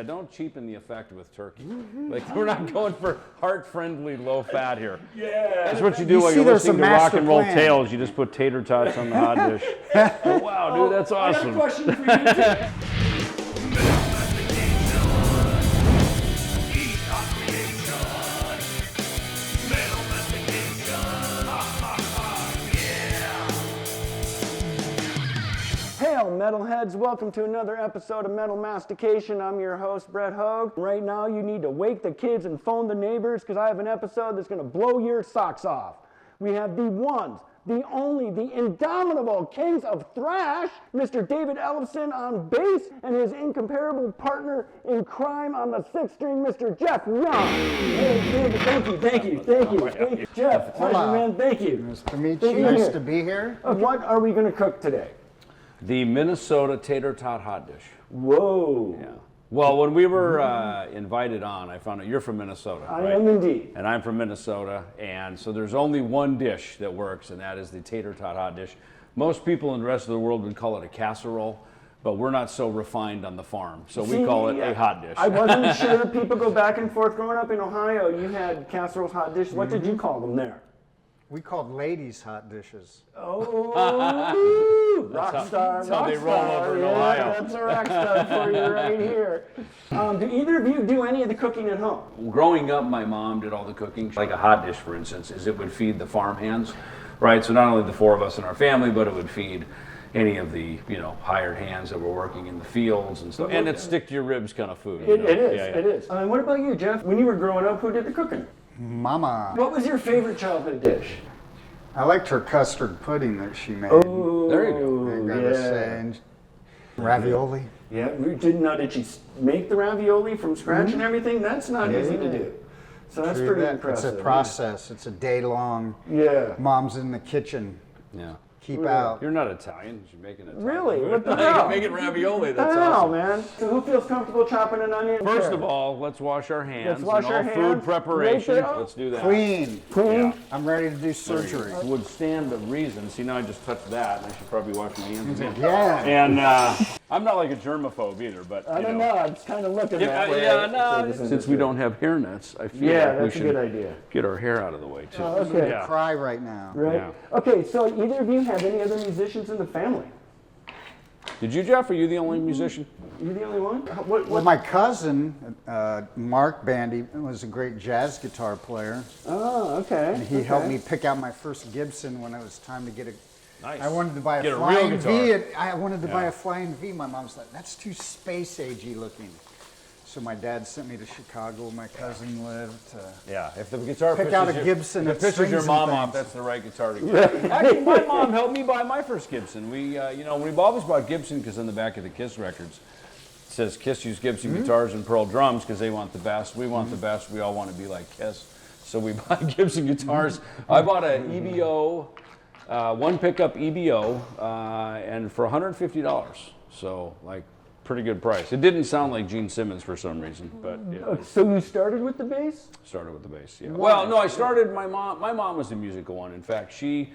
don't cheapen the effect with turkey. Like, we're not going for heart-friendly, low-fat here. Yeah. That's what you do while you're listening to rock and roll tales. You just put tater tots on the hot dish. Oh, wow, dude, that's awesome. I got a question for you, too. Hail, metalheads! Welcome to another episode of Metal Mastication. I'm your host, Brett Hoag. Right now, you need to wake the kids and phone the neighbors because I have an episode that's going to blow your socks off. We have the ones, the only, the indomitable kings of thrash, Mr. David Ellefson on bass, and his incomparable partner in crime on the sixth string, Mr. Jeff Young. Hey, David, thank you. Jeff, pleasure, man, thank you. Nice to meet you. Nice to be here. What are we going to cook today? The Minnesota tater tot hot dish. Whoa. Yeah. Well, when we were invited on, I found out you're from Minnesota, I right? am indeed. And I'm from Minnesota, and so there's only one dish that works, and that is the tater tot hot dish. Most people in the rest of the world would call it a casserole, but we're not so refined on the farm, so we call it a hot dish. I wasn't sure. People go back and forth. Growing up in Ohio, you had casseroles, hot dishes. What did you call them there? We called ladies hot dishes. Oh, rock star. That's how they roll over in Ohio. That's a rock star for you right here. Do either of you do any of the cooking at home? Growing up, my mom did all the cooking. Like a hot dish, for instance, is it would feed the farm hands, right? So not only the four of us in our family, but it would feed any of the, hired hands that were working in the fields and stuff. And it's stick to your ribs kind of food. It is. What about you, Jeff? When you were growing up, who did the cooking? Mama. What was your favorite childhood dish? I liked her custard pudding that she made. Oh, there you I gotta say. And ravioli. Yeah, did she make the ravioli from scratch and everything? That's not easy to do. So that's pretty impressive. It's a process. It's a day-long. Yeah. Mom's in the kitchen. Yeah. Keep out. You're not Italian. You're making Italian. Really? Food. What the hell? You're making ravioli. That's Hell, awesome. Man. So who feels comfortable chopping an onion? First of all, let's wash our hands. Let's wash our hands. Food preparation. Right there. Let's do that. Clean. Yeah. I'm ready to do surgery. Would stand the reason. See, now I just touched that, and I should probably wash my hands again. Yeah. And I'm not like a germaphobe either, but I don't know. I'm just kind of looking that way. Since we don't have hair nets, I feel like we that's a good should idea. get our hair out of the way too. Okay. Yeah. Cry right now. Right. Yeah. Okay. So either of you have any other musicians in the family? Did you, Jeff? Are you the only musician? You the only one? Well, my cousin, Mark Bandy, was a great jazz guitar player. Oh, okay. And he helped me pick out my first Gibson when it was time to get a. Nice. I wanted to buy a Get a real Flying guitar. V. I wanted to buy a Flying V. My mom's like, that's too space agey looking. So my dad sent me to Chicago where my cousin lived. Yeah, if the guitar Pick out a Gibson if it that pisses your strings mom and off, things. that's the right guitar to get. Actually, my mom helped me buy my first Gibson. We've always bought Gibson because on the back of the Kiss records it says Kiss use Gibson guitars and Pearl drums because they want the best. We want the best. We all want to be like Kiss, so we buy Gibson guitars. I bought an EBO, one pickup EBO, and for $150. So like. Pretty good price. It didn't sound like Gene Simmons for some reason, but So you started with the bass? Started with the bass. Yeah. Well, no, I started. My mom was a musical one. In fact, she,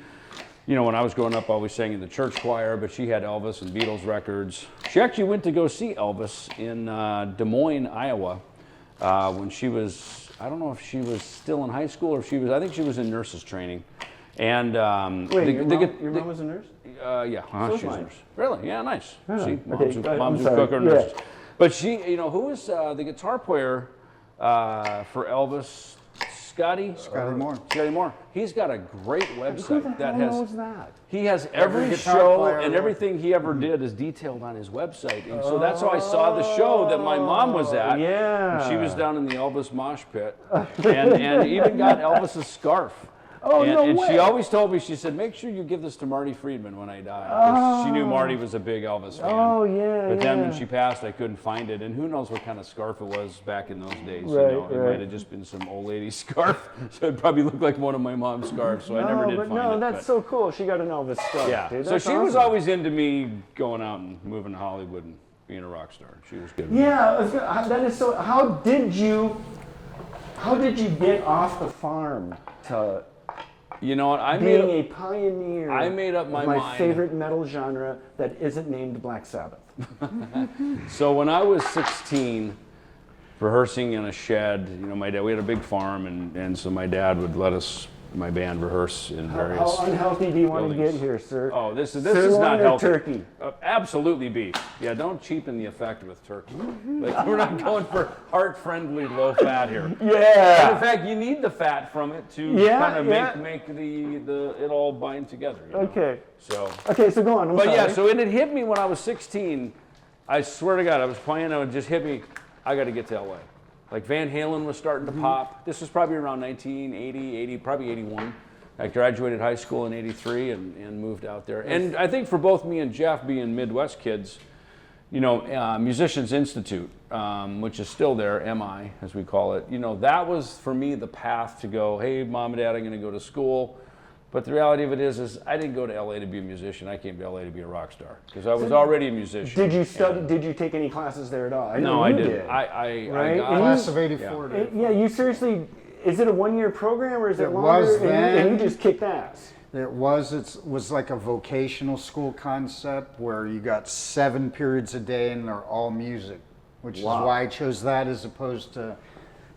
when I was growing up, I always sang in the church choir. But she had Elvis and Beatles records. She actually went to go see Elvis in Des Moines, Iowa, when she was. I don't know if she was still in high school or if she was. I think she was in nurses training. And wait, your mom was a nurse? Yeah, So she was a mine. nurse. Really? Yeah, nice. Yeah. See, Okay, moms who I'm cook are sorry. nurses. But she, who was the guitar player for Elvis? Scotty Moore. Scotty Moore. He's got a great website Who the hell knows that? He has every guitar show player and everything he ever did is detailed on his website. And so that's how I saw the show that my mom was at. Yeah. And she was down in the Elvis mosh pit and even got Elvis's scarf. Oh, no and way. she always told me, she said, make sure you give this to Marty Friedman when I die. 'Cause she knew Marty was a big Elvis fan. Oh, yeah, But then yeah. when she passed, I couldn't find it. And who knows what kind of scarf it was back in those days. Right, It right. might have just been some old lady scarf. So it probably looked like one of my mom's scarves. So I never did find it. No, that's but- so cool. She got an Elvis scarf. Yeah, Dude. so That's she was awesome. always into me going out and moving to Hollywood and being a rock star. She was good. Yeah, that is so. How did you get off the farm to You know what? being a pioneer? I made up my of my mind. favorite metal genre that isn't named Black Sabbath. So when I was 16, rehearsing in a shed. You know, we had a big farm, and so my dad would let us, my band, rehearse in various. How unhealthy do you want to buildings. get here, sir? Oh, this is Sirloin not or healthy. turkey? Absolutely beef. Yeah, don't cheapen the effect with turkey. Like, we're not going for heart-friendly, low-fat here. Yeah. And in fact, you need the fat from it to kind of make it all bind together. You know? Okay. So. Okay, so go on. I'm But sorry. yeah, so it hit me when I was 16. I swear to God, I was playing, and it just hit me. I got to get to LA. Like Van Halen was starting to pop. This was probably around 1980, probably 81. I graduated high school in 83 and moved out there. And I think for both me and Jeff being Midwest kids, you know, Musicians Institute, which is still there, MI as we call it, you know, that was for me the path to go, hey, mom and dad, I'm going to go to school. But the reality of it is I didn't go to LA to be a musician. I came to LA to be a rock star because I was already a musician. Did you study? Did you take any classes there at all? I know No, I you didn't. did. I Right? got And Class of '84. Yeah, you seriously. Is it a 1-year program or is it It longer? was then. And you just kicked ass. It was like a vocational school concept where you got 7 periods a day and they're all music, which is why I chose that as opposed to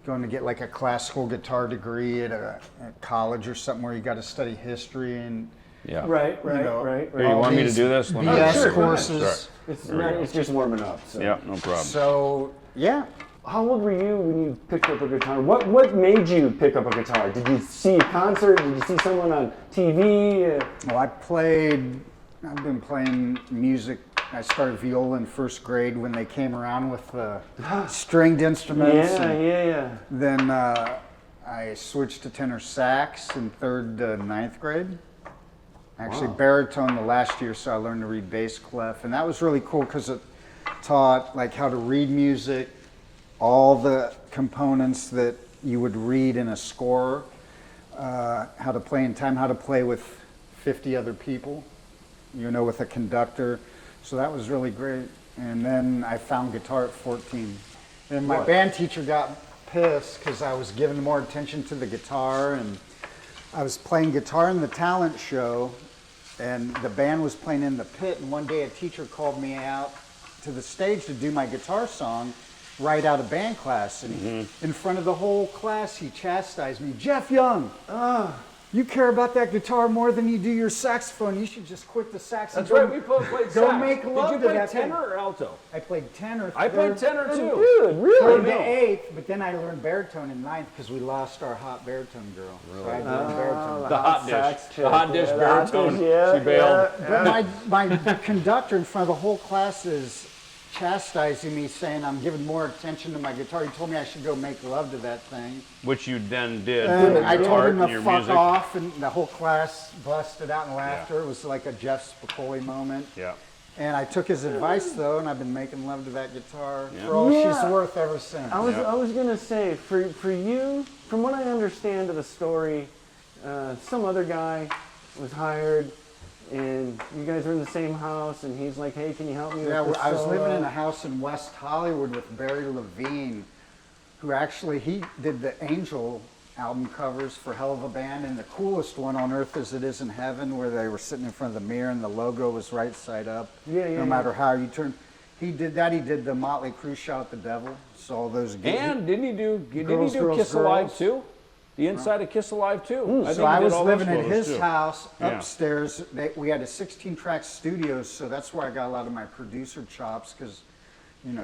going to get like a classical guitar degree at a college or something where you got to study history and Right. Hey, you want me to do this? Let me BS sure, courses. It's just warming up. So. Yeah, no problem. So yeah, How old were you when you picked up a guitar? What made you pick up a guitar? Did you see a concert? Did you see someone on TV? well, I've been playing music. I started viola in 1st grade when they came around with stringed instruments. Yeah. Then I switched to tenor sax in 3rd to 9th grade. Actually, baritone the last year, so I learned to read bass clef, and that was really cool because it taught like how to read music, all the components that you would read in a score, how to play in time, how to play with 50 other people, you know, with a conductor. So that was really great. And then I found guitar at 14. And my band teacher got pissed because I was giving more attention to the guitar, and I was playing guitar in the talent show, and the band was playing in the pit, and one day a teacher called me out to the stage to do my guitar song right out of band class, and in front of the whole class he chastised me. Jeff Young, you care about that guitar more than you do your saxophone. You should just quit the saxophone. That's right, we both played Go sax. make love Did to you play that thing. tenor or alto? I played tenor. I played tenor too. Dude, really? Played the 8th, but then I learned baritone in 9th because we lost our hot baritone girl. So I learned baritone. The hot sax dish. The hot dish Yeah, the hot baritone. dish, yeah, She bailed. But my conductor in front of the whole class is chastising me, saying I'm giving more attention to my guitar. He told me I should go make love to that thing. Which you then did. And with I your told art him and to your fuck music. off, and the whole class busted out in laughter. It was like a Jeff Spicoli moment. Yeah. And I took his advice though, and I've been making love to that guitar Yeah. for all Yeah. she's worth ever since. I was gonna say for you, from what I understand of the story, some other guy was hired, and you guys were in the same house, and he's like, "Hey, can you help me with Yeah, this I was living solo?" in a house in West Hollywood with Barry Levine, who actually, he did the Angel album covers for Hell of a Band, and the coolest one on earth is It Is in Heaven, where they were sitting in front of the mirror and the logo was right side up. Yeah. No matter how you turn. He did that. He did the Motley Crue Shout at the Devil. So all those And didn't he do Girls, Girls, Kiss Alive Girls. too? The inside of Kiss Alive too. So I he did was all those living at photos, his too. house Yeah. upstairs. We had a 16-track studio, so that's where I got a lot of my producer chops because,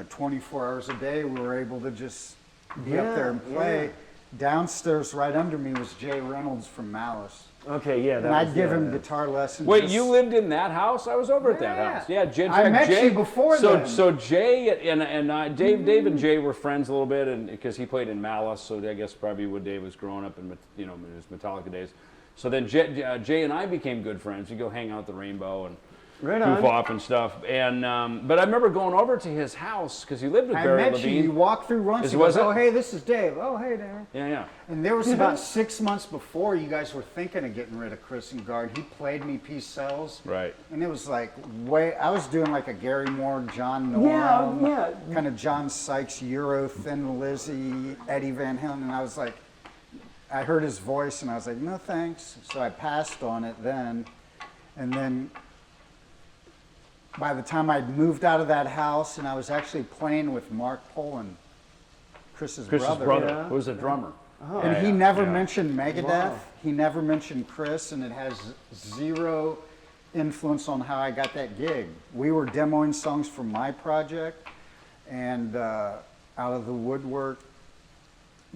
24 hours a day we were able to just be up there and play. Downstairs, right under me, was Jay Reynolds from Malice, Okay, yeah. and I'd give him guitar lessons. Wait, just- you lived in that house? I was over at that Yeah. house. Yeah, Jay. in I fact, met Jay, you before then. So Jay and I, Dave and Jay were friends a little bit, and because he played in Malice, so I guess probably when Dave was growing up in in his Metallica days. So then Jay and I became good friends. We go hang out at the Rainbow and Right goof on. off and stuff. And but I remember going over to his house because he lived with I Barry met Levine. you walked through once. Is- He was goes, it? "Oh, hey, this is Dave." "Oh, hey, Dave." Yeah. And there was about 6 months before you guys were thinking of getting rid of Chris and Guard. He played me Peace Sells. Right. And it was like I was doing like a Gary Moore, John Norum, Yeah. kind of John Sykes, Euro, Thin Lizzy, Eddie Van Halen. And I was like, I heard his voice and I was like, no thanks. So I passed on it then. And then by the time I'd moved out of that house and I was actually playing with Mark Poland Chris's Chris's brother. brother was a drummer. And he never mentioned Megadeth. He never mentioned Chris, and it has zero influence on how I got that gig. We were demoing songs for my project, and out of the woodwork,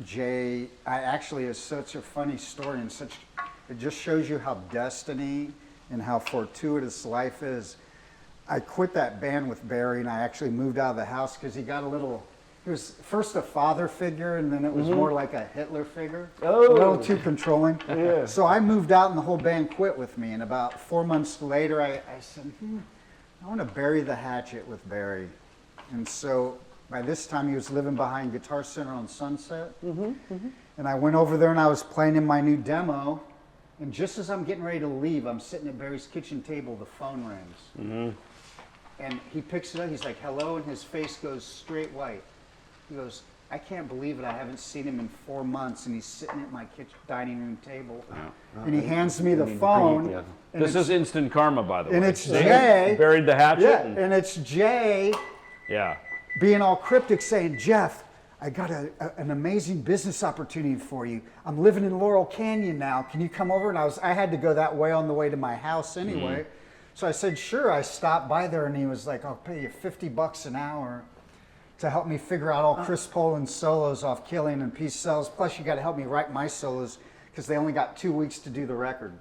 Jay, it's such a funny story, and it just shows you how destiny and how fortuitous life is. I quit that band with Barry, and I actually moved out of the house because he got he was first a father figure, and then it was more like a Hitler figure. Oh. A little too controlling. Yeah. So I moved out, and the whole band quit with me. And about 4 months later, I said, I want to bury the hatchet with Barry. And so by this time, he was living behind Guitar Center on Sunset. And I went over there, and I was playing in my new demo. And just as I'm getting ready to leave, I'm sitting at Barry's kitchen table, the phone rings. And he picks it up, he's like, hello, and his face goes straight white. He goes, I can't believe it, I haven't seen him in 4 months, and he's sitting at my kitchen dining room table. And he hands me the phone. And This is instant karma, by the way. and it's Jay. Buried the hatchet. Yeah, and it's Jay Yeah. being all cryptic saying, Jeff, I got an amazing business opportunity for you. I'm living in Laurel Canyon now. Can you come over? And I had to go that way on the way to my house anyway. So I said, sure. I stopped by there, and he was like, I'll pay you $50 an hour to help me figure out all Chris Poland's solos off Killing and Peace Sells. Plus, you got to help me write my solos because they only got 2 weeks to do the record.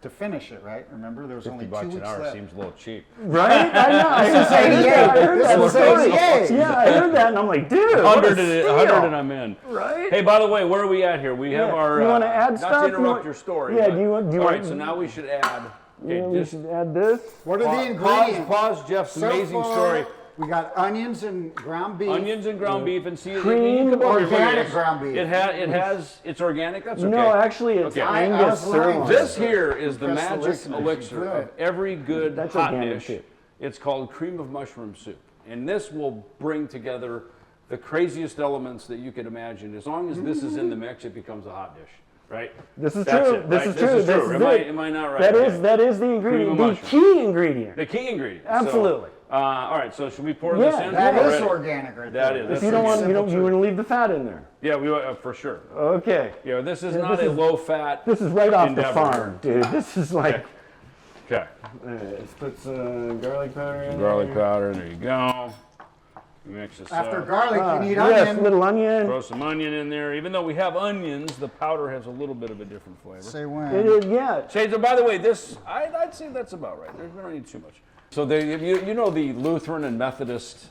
To finish it, right? Remember, there was only 2 $50 weeks an hour left. seems a little cheap. Right? I know. I heard that This was story. 88. Yeah, I heard that, and I'm like, dude, what a 100 steal. and I'm in. Right? Hey, by the way, where are we at here? We have our. You want to add not stuff? to interrupt your story. Yeah, but- do you want? all right, so now we should add. Okay, we just should add this. What are the pause, ingredients? pause Jeff's So amazing far, story. We got onions and ground beef. Onions and ground beef, and see, Cream, you come over here, organic look at ground beef. It has, it's organic. That's okay. No, actually, it's Okay. Angus I was lying. sirloin. This here is the Impress the magic listeners. elixir Good. of every good That's hot organic dish. too. It's called cream of mushroom soup. And this will bring together the craziest elements that you could imagine. As long as this is in the mix, it becomes a hot dish, right? This is That's true. it, This right? is This true. is This true. is it. Am I not right? That Okay. is the ingredient, the mushroom. key ingredient. The key ingredient. Absolutely. So, all right, so should we pour this in? That We're is ready. organic right That there. is. If That's you don't pretty want, you simple. want to leave the fat in there. Yeah, we for sure. Okay. Yeah, this is Yeah, not this a is- low-fat. This is right off the endeavor. farm, dude. This is like. Okay. Let's put some garlic powder in Garlic there. powder. There you go. Mix this After up. garlic, you need Yes, onion. little onion. Throw some onion in there. Even though we have onions, the powder has a little bit of a different flavor. Say when. It is, yeah. Say, so by the way, this I'd say that's about right. We don't need too much. So you know the Lutheran and Methodist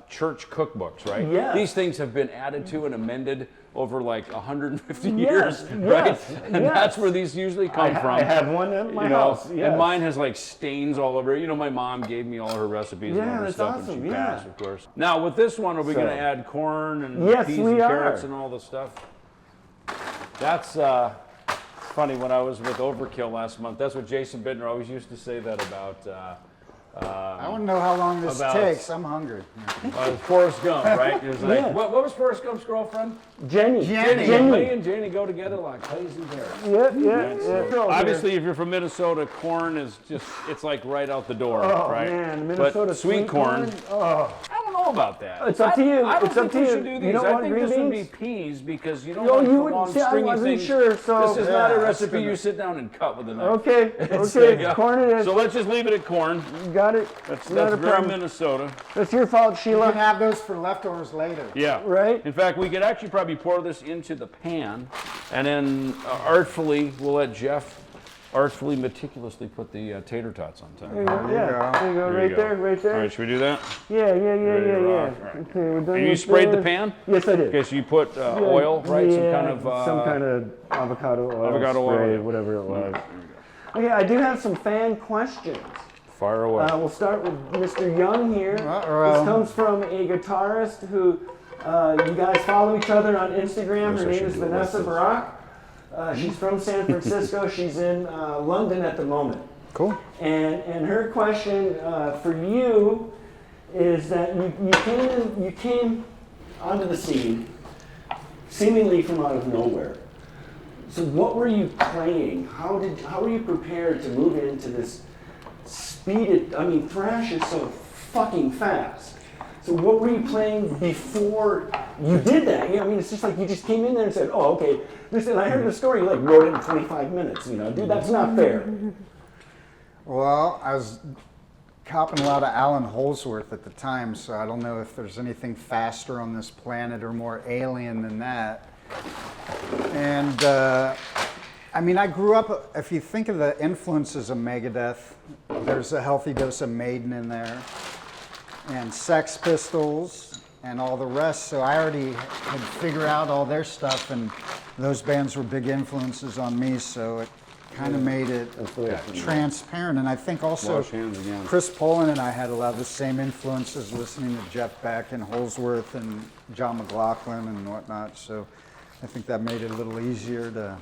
church cookbooks, right? Yeah. These things have been added to and amended over like 150 Yes, years, right? yes, And yes. that's where these usually come from. I have one at my you know, house. Yes. and mine has like stains all over it. You know, my mom gave me all her recipes and Yeah, all her that's stuff awesome, when she yeah. passed, of course. Now with this one, are we So- going to add corn and Yes, peas we and are. carrots and all the stuff? That's funny. When I was with Overkill last month, that's what Jason Bittner always used to say that about. I want to know how long this About- takes. I'm hungry. Forrest Gump, right? It was like, Yeah. what was Forrest Gump's girlfriend? Jenny. Jenny. Me and Janie go together like crazy carrots. Yep, yeah. Obviously, if you're from Minnesota, corn is just—it's like right out the door, Oh, right? man, Minnesota but sweet corn. Oh, I don't know about that. It's up to you. I don't It's think up to we you. should do You these. don't I want think green this would be beans? peas because you don't No, want you the wouldn't. long See, I stringy wasn't things. sure, so- This is not a Yeah, recipe you sit down and cut with a knife. okay. There you Okay. go. Corn it is. So let's just leave it at corn. You got it. That's Not a very problem. Minnesota. That's your fault, You Sheila. can have those for leftovers later. Yeah. Right? In fact, we could actually probably pour this into the pan, and then artfully, we'll let Jeff artfully, meticulously put the tater tots on top. There you go. There you Yeah. go. There you go. There Right you go. there. Right there. All right, should we do that? Yeah. Ready to rock. All right. Okay, we're done. And you with sprayed the this. pan? Yes, I did. Okay, so you put oil, right? Yeah, Some kind of avocado oil. avocado oil, spray, yeah. whatever it was. Okay, I do have some fan questions. fire away. We'll start with Mr. Young here. Uh-oh. This comes from a guitarist who you guys follow each other on Instagram. Yes, Her I name should is do Vanessa this. Barak. She's from San Francisco. She's in London at the moment. Cool. And her question for you is that you came onto the scene seemingly from out of nowhere. So what were you playing? How were you prepared to move into this speeded? I mean, thrash is so fucking fast. So what were you playing before you did that. You know, I mean, it's just like you just came in there and said, "Oh, okay." Listen, I heard the story. You like wrote it in 25 minutes. You know, dude, that's not fair. Well, I was copping a lot of Alan Holdsworth at the time, so I don't know if there's anything faster on this planet or more alien than that. And I mean, I grew up, if you think of the influences of Megadeth, there's a healthy dose of Maiden in there, and Sex Pistols, and all the rest. So I already had figured out all their stuff, and those bands were big influences on me, so it kind of made it transparent. And I think also Chris Poland and I had a lot of the same influences, listening to Jeff Beck and Holdsworth and John McLaughlin and whatnot. So I think that made it a little easier to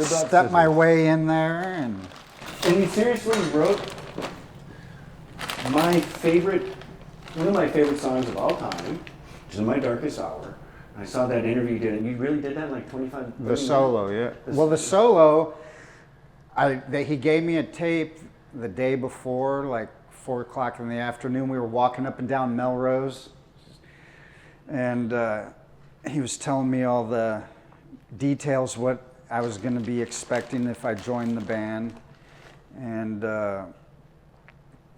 step my way in there. And he seriously wrote one of my favorite songs of all time, which is My Darkest Hour. I saw that interview you did, and you really did that in like 25 The solo, yeah. Well, the solo, he gave me a tape the day before, like 4 o'clock in the afternoon. We were walking up and down Melrose, and he was telling me all the details, what I was going to be expecting if I joined the band. And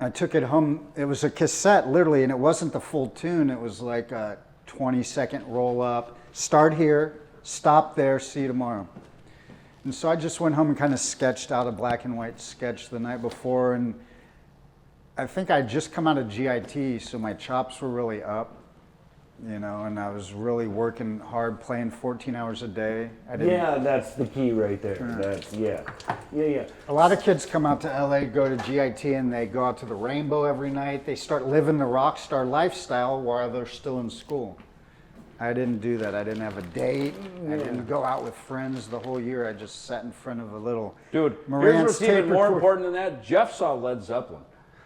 I took it home. It was a cassette, literally, and it wasn't the full tune. It was like a 20-second roll up. Start here, stop there, see you tomorrow. And so I just went home and kind of sketched out a black and white sketch the night before. And I think I'd just come out of GIT, so my chops were really up, you know, and I was really working hard, playing 14 hours a day. Yeah, that's the key right there. That's, yeah. A lot of kids come out to LA, go to GIT, and they go out to the Rainbow every night. They start living the rock star lifestyle while they're still in school. I didn't do that. I didn't have a date. I didn't go out with friends the whole year. I just sat in front of a little Dude, here's what's even more important than that. Jeff saw Led Zeppelin.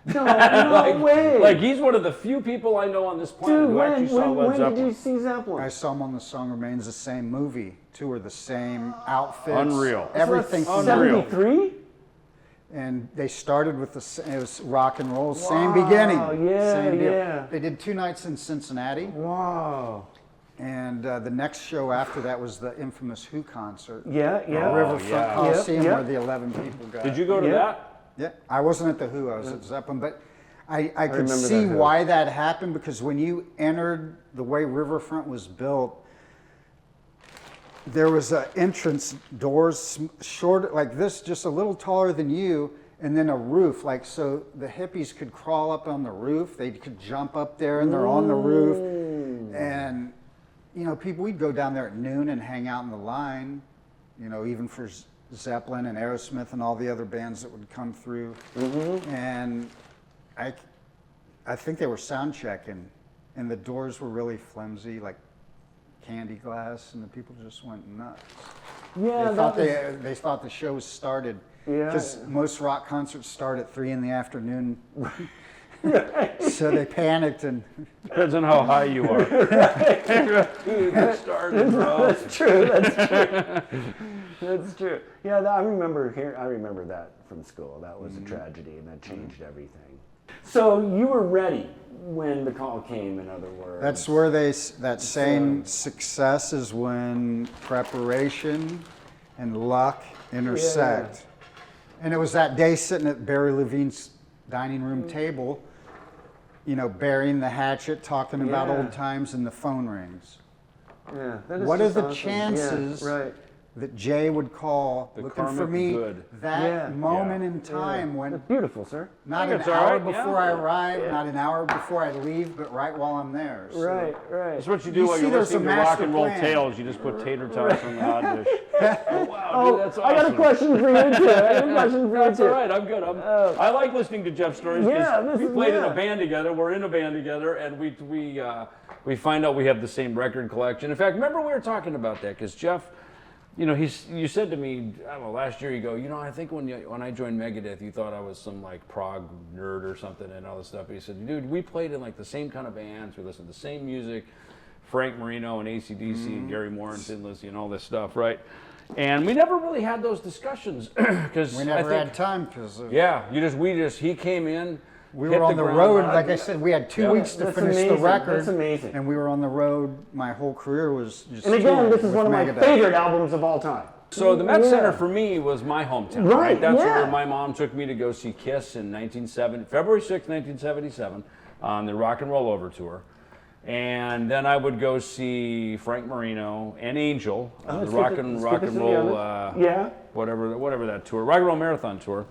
No, no way. Like, he's one of the few people I know on this planet who actually saw Led Zeppelin. When did you see Zeppelin? I saw him on The Song Remains the Same movie. Two were the same outfits. Unreal. Everything. So 73? And they started with it was rock and roll, same beginning. Yeah, same deal. yeah. They did 2 nights in Cincinnati. Wow. And the next show after that was the infamous Who concert. Yeah. Riverfront Coliseum where the 11 people got. Did you go to that? Yeah, I wasn't at the Who, I was at Zeppelin, but I could see why that happened, because when you entered the way Riverfront was built, there was an entrance, doors short like this, just a little taller than you, and then a roof, like so the hippies could crawl up on the roof, they could jump up there and they're on the roof, and you know, we'd go down there at noon and hang out in the line, you know, even for Zeppelin and Aerosmith and all the other bands that would come through. And I think they were sound checking, and the doors were really flimsy, like candy glass, and the people just went nuts. Yeah, they thought the show started, because most rock concerts start at 3 in the afternoon. So they panicked and... Depends on how high you are. Dude, that started, bro. That's true. That's true. Yeah, I remember that from school. That was a tragedy, and that changed everything. So you were ready when the call came, in other words. That's where that saying success is when preparation and luck intersect. Yeah. And it was that day sitting at Barry Levine's dining room table, you know, burying the hatchet, talking about old times, and the phone rings. Yeah, what are the chances that Jay would call looking for me that moment in time when... That's beautiful, sir. Not an hour before I arrive, not an hour before I leave, but right while I'm there. So right. That's what you do while you're listening to rock and roll tales. You just put tater tots on the hot dish. Oh, wow, dude, that's awesome. I got a question for you, too. That's all right. I'm good. I like listening to Jeff's stories because we played in a band together. We're in a band together, and we find out we have the same record collection. In fact, remember we were talking about that because Jeff... You know, you said to me, I don't know, last year, you go, you know, I think when I joined Megadeth, you thought I was some like prog nerd or something and all this stuff. But he said, dude, we played in like the same kind of bands, we listened to the same music, Frank Marino and ACDC and Gary Moore and Thin Lizzy and all this stuff, right? And we never really had those discussions because we never had time because he came in. We hit were on the ground road, running. like I said, we had 2 weeks to That's finish amazing. the record. That's amazing. And we were on the road. My whole career was just And again, touring this is with one of my Megadeth. favorite albums of all time. So the Met Yeah. Center for me was my hometown. Right, That's yeah. where my mom took me to go see Kiss in February 6, 1977, on the Rock and Roll Over tour. And then I would go see Frank Marino and Angel on the rock and roll, whatever that tour, Rock and Roll Marathon tour.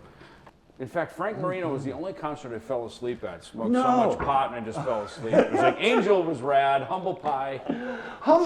In fact, Frank Marino was the only concert I fell asleep at. Smoked so much pot and I just fell asleep. It was like Angel was rad, Humble Pie,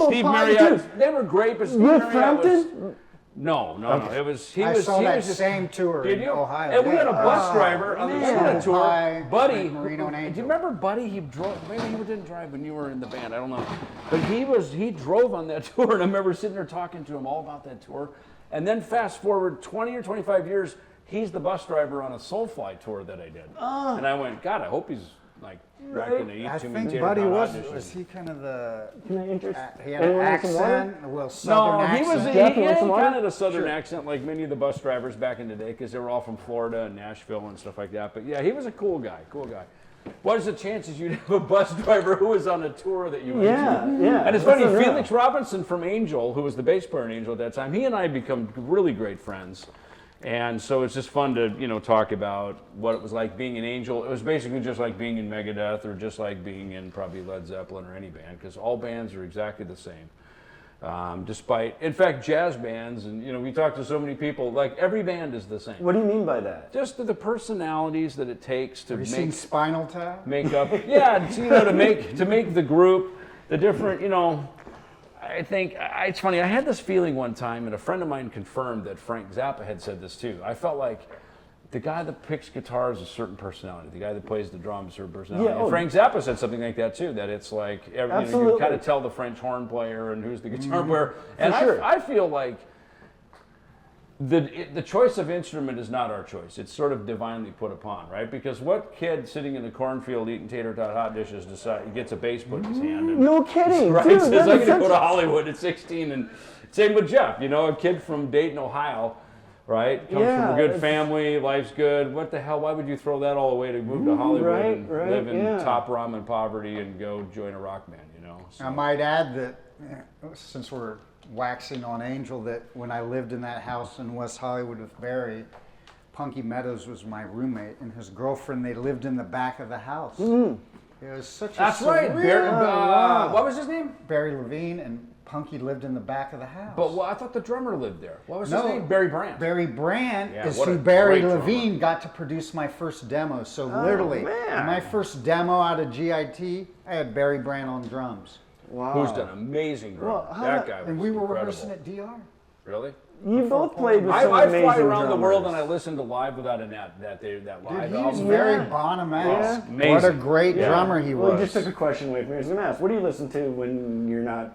Steve Marriott. They were great, but Steve Marriott was. No. It was he I was. saw he that was just, same tour Did in you? Ohio. And we had a bus driver on the man. tour. Hi, Buddy, Frank Marino and do Angel. you remember Buddy? He drove. Maybe he didn't drive when you were in the band. I don't know. But he drove on that tour, and I remember sitting there talking to him all about that tour. And then fast forward 20 or 25 years, he's the bus driver on a Soulfly tour that I did. And I went, God, I hope he's like not going to eat I too many think tater Buddy tot was dishes. he kind of the, Can I interest? he had an Anyone want some water? accent, a little southern No, he accent. was Jeff, he you want had some water? kind of a southern accent like many of the bus drivers back in the day because they were all from Florida and Nashville and stuff like that. But yeah, he was a cool guy. What is the chances you'd have a bus driver who was on a tour that you went to? Yeah. And it's funny, That's unreal. Felix Robinson from Angel, who was the bass player in Angel at that time, he and I had become really great friends. And so it's just fun to, talk about what it was like being in Angel. It was basically just like being in Megadeth or just like being in probably Led Zeppelin or any band, because all bands are exactly the same. In fact, jazz bands, and we talk to so many people, like every band is the same. What do you mean by that? Just the personalities that it takes to Have you seen Spinal Tap? make up, to make the group, the different, I think it's funny. I had this feeling one time, and a friend of mine confirmed that Frank Zappa had said this too. I felt like the guy that picks guitar is a certain personality. The guy that plays the drums is a certain personality. Yeah, And Frank Zappa said something like that too. That it's like you can kind of tell the French horn player and who's the guitar player. And I feel like the choice of instrument is not our choice. It's sort of divinely put upon, right? Because what kid sitting in the cornfield eating tater tot hot dishes gets a bass put in his hand? And, No kidding, right? dude. Says that I'm is going to go such- to Hollywood at 16, and same with Jeff. A kid from Dayton, Ohio, right? Comes from a good family, life's good. What the hell? Why would you throw that all away to move to Hollywood and live in top ramen poverty and go join a rock band? So. I might add that since we're waxing on Angel, that when I lived in that house in West Hollywood with Barry, Punky Meadows was my roommate, and his girlfriend, they lived in the back of the house. It was such That's a right. surreal- What was his name? Barry Levine, and Punky lived in the back of the house. But I thought the drummer lived there. What was his name? Barry Brandt. Barry Brandt Yeah, is what a who Barry great Levine got to produce my first demo. So literally, man. my first demo out of GIT, I had Barry Brandt on drums. Wow. Who's done amazing drum. Well, That guy was And we were incredible. rehearsing at DR. Really? You both played with I some amazing fly around the drummers. world and I listen to Live Without a Net, that live Dude, he was album. very Bonham-esque. Yeah. What a Amazing. great drummer he Well, was. you just took a question away from me. I was going to ask, what do you listen to when you're not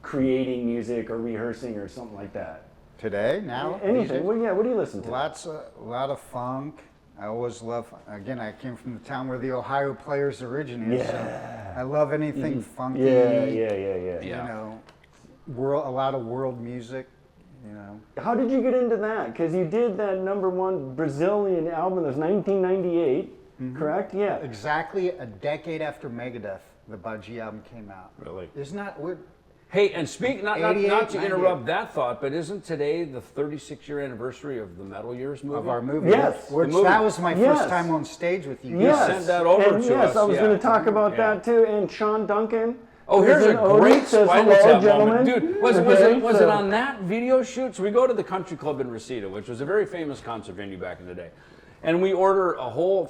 creating music or rehearsing or something like that? Today, now, Anything. What do you listen to? a lot of funk. I always love. Again, I came from the town where the Ohio Players originated. Yeah. So I love anything funky. Yeah. A lot of world music. How did you get into that? Because you did that #1 Brazilian album. That was 1998, correct? Yeah. Exactly a decade after Megadeth, the Budgie album came out. Really? Isn't that weird? Hey, and speak not 88, to interrupt that thought, but isn't today the 36-year anniversary of the Metal Years movie? Of our movie. Yes. Which The movie. that was my Yes. first time on stage with you. Yes. sent that over and to yes, us, I was yeah. going to talk about Yeah. that too. And Sean Duncan. Oh, who's here's a in Odie, great says, Spinal "Hello, Tap gentlemen." moment. Dude, was Okay, it so- on that video shoot? So we go to the Country Club in Reseda, which was a very famous concert venue back in the day. And we order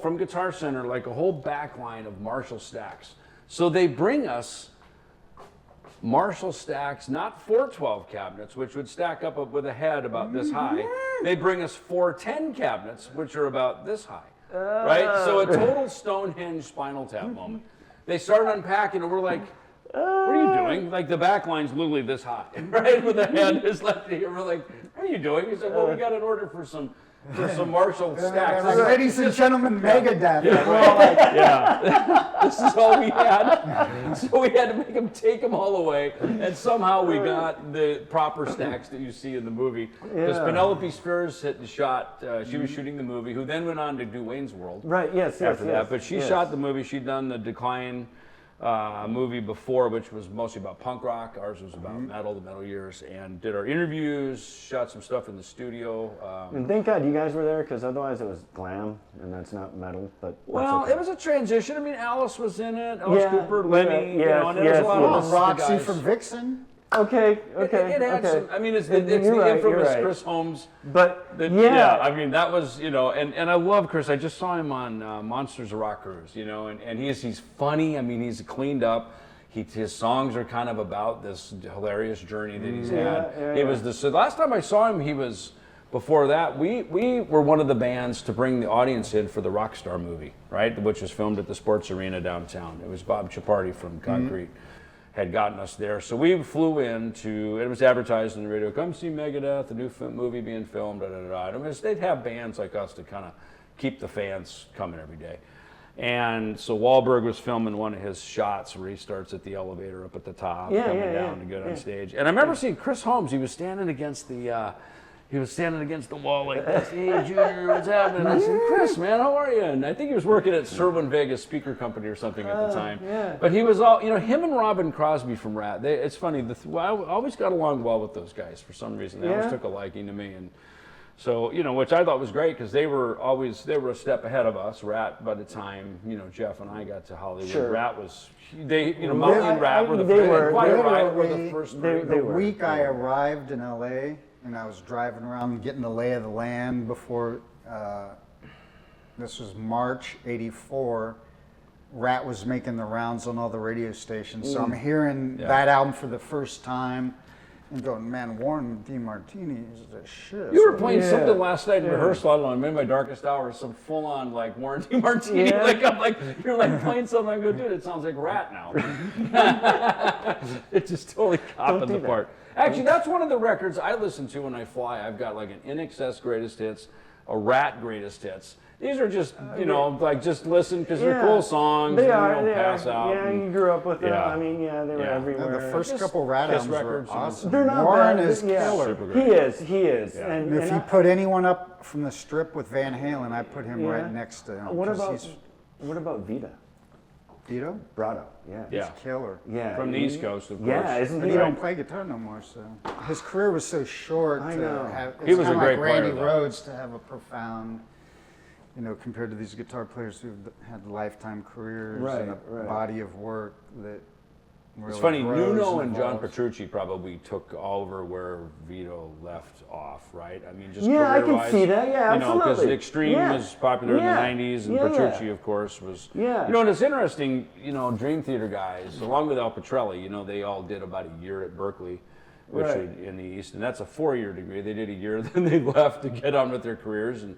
from Guitar Center, like a whole back line of Marshall stacks. So they bring us Marshall stacks, not 412 cabinets, which would stack up with a head about this high. They bring us 410 cabinets, which are about this high. Right? So a total Stonehenge Spinal Tap moment. They start unpacking, and we're like, what are you doing? Like, the back line's literally this high, right? With the head is left here. We're like, what are you doing? He said, well, we got an order for some for some Marshall stacks. Ladies and gentlemen, Megadeth. This is all we had. So we had to make them take them all away, and somehow we got the proper stacks that you see in the movie. Because Penelope Spheres hit the shot. She was shooting the movie, who then went on to do Wayne's World. Right. Yes. After that, but she shot the movie. She'd done the Decline movie before, which was mostly about punk rock. Ours was about metal, the metal years, and did our interviews, shot some stuff in the studio. And thank God you guys were there, because otherwise it was glam, and that's not metal. But Well, it was a transition. I mean, Alice was in it, Alice Cooper, Lenny, you know, and there was a lot of Roxy guys. from Vixen. Okay. It had some, I mean, it's the right, infamous Chris Holmes. But I mean, that was, you know, and I love Chris. I just saw him on Monsters of Rock Cruise, you know, and he's funny. I mean, he's cleaned up. His songs are kind of about this hilarious journey that he's had. It was so last time I saw him, he was. Before that, we were one of the bands to bring the audience in for the Rockstar movie, right, which was filmed at the Sports Arena downtown. It was Bob Chiappardi from Concrete had gotten us there. So we flew in to, it was advertised on the radio, come see Megadeth, the new movie being filmed, I mean, they'd have bands like us to kind of keep the fans coming every day. And so Wahlberg was filming one of his shots where he starts at the elevator up at the top, coming down to get on stage. And I remember seeing Chris Holmes, he was standing against the wall like this. Hey, Junior, what's happening? I said, Chris, man, how are you? And I think he was working at Serwin Vegas Speaker Company or something at the time. But he was all, you know, him and Robin Crosby from Rat. It's funny, I always got along well with those guys for some reason. They always took a liking to me. And so, you know, which I thought was great because they were a step ahead of us. Rat, by the time, you know, Jeff and I got to Hollywood, Rat was, Motley and Rat were the first. The week I arrived in LA, and I was driving around getting the lay of the land before, this was March '84, Rat was making the rounds on all the radio stations. So I'm hearing that album for the first time and going, man, Warren DeMartini is the shit. You were playing something last night in rehearsal. I don't know, I made my darkest hour, some full on like Warren DeMartini. You're like playing something. I go, dude, it sounds like Rat now. It just totally copied the part. Actually, that's one of the records I listen to when I fly. I've got like an INXS greatest hits, a Rat greatest hits. These are just, you know, like just listen because they're cool songs. They and are. You don't pass out. Yeah, you grew up with them. I mean, they were everywhere. The first couple Rat albums were awesome. They're not Warren bad. is killer. He is. Yeah. And if you put anyone up from the strip with Van Halen, I put him right next to him. What about Vita? Vito? Brado, He's killer. Yeah. From the East Coast, of course. Yeah, isn't But he? he don't play guitar no more, so. His career was so short. I know. He was a great like Randy player, though. Rhoads to have a profound, you know, compared to these guitar players who've had lifetime careers and a body of work that really It's funny, grows Nuno and John evolves. Petrucci probably took over where Vito left off, right? I mean, just I career-wise, can see that. Yeah, you know, because absolutely. Extreme was popular in the 90s, and Petrucci, of course, was... You know, and it's interesting, you know, Dream Theater guys, along with Al Petrelli, you know, they all did about a year at Berkeley, which in the East, and that's a 4-year degree. They did a year, then they left to get on with their careers, and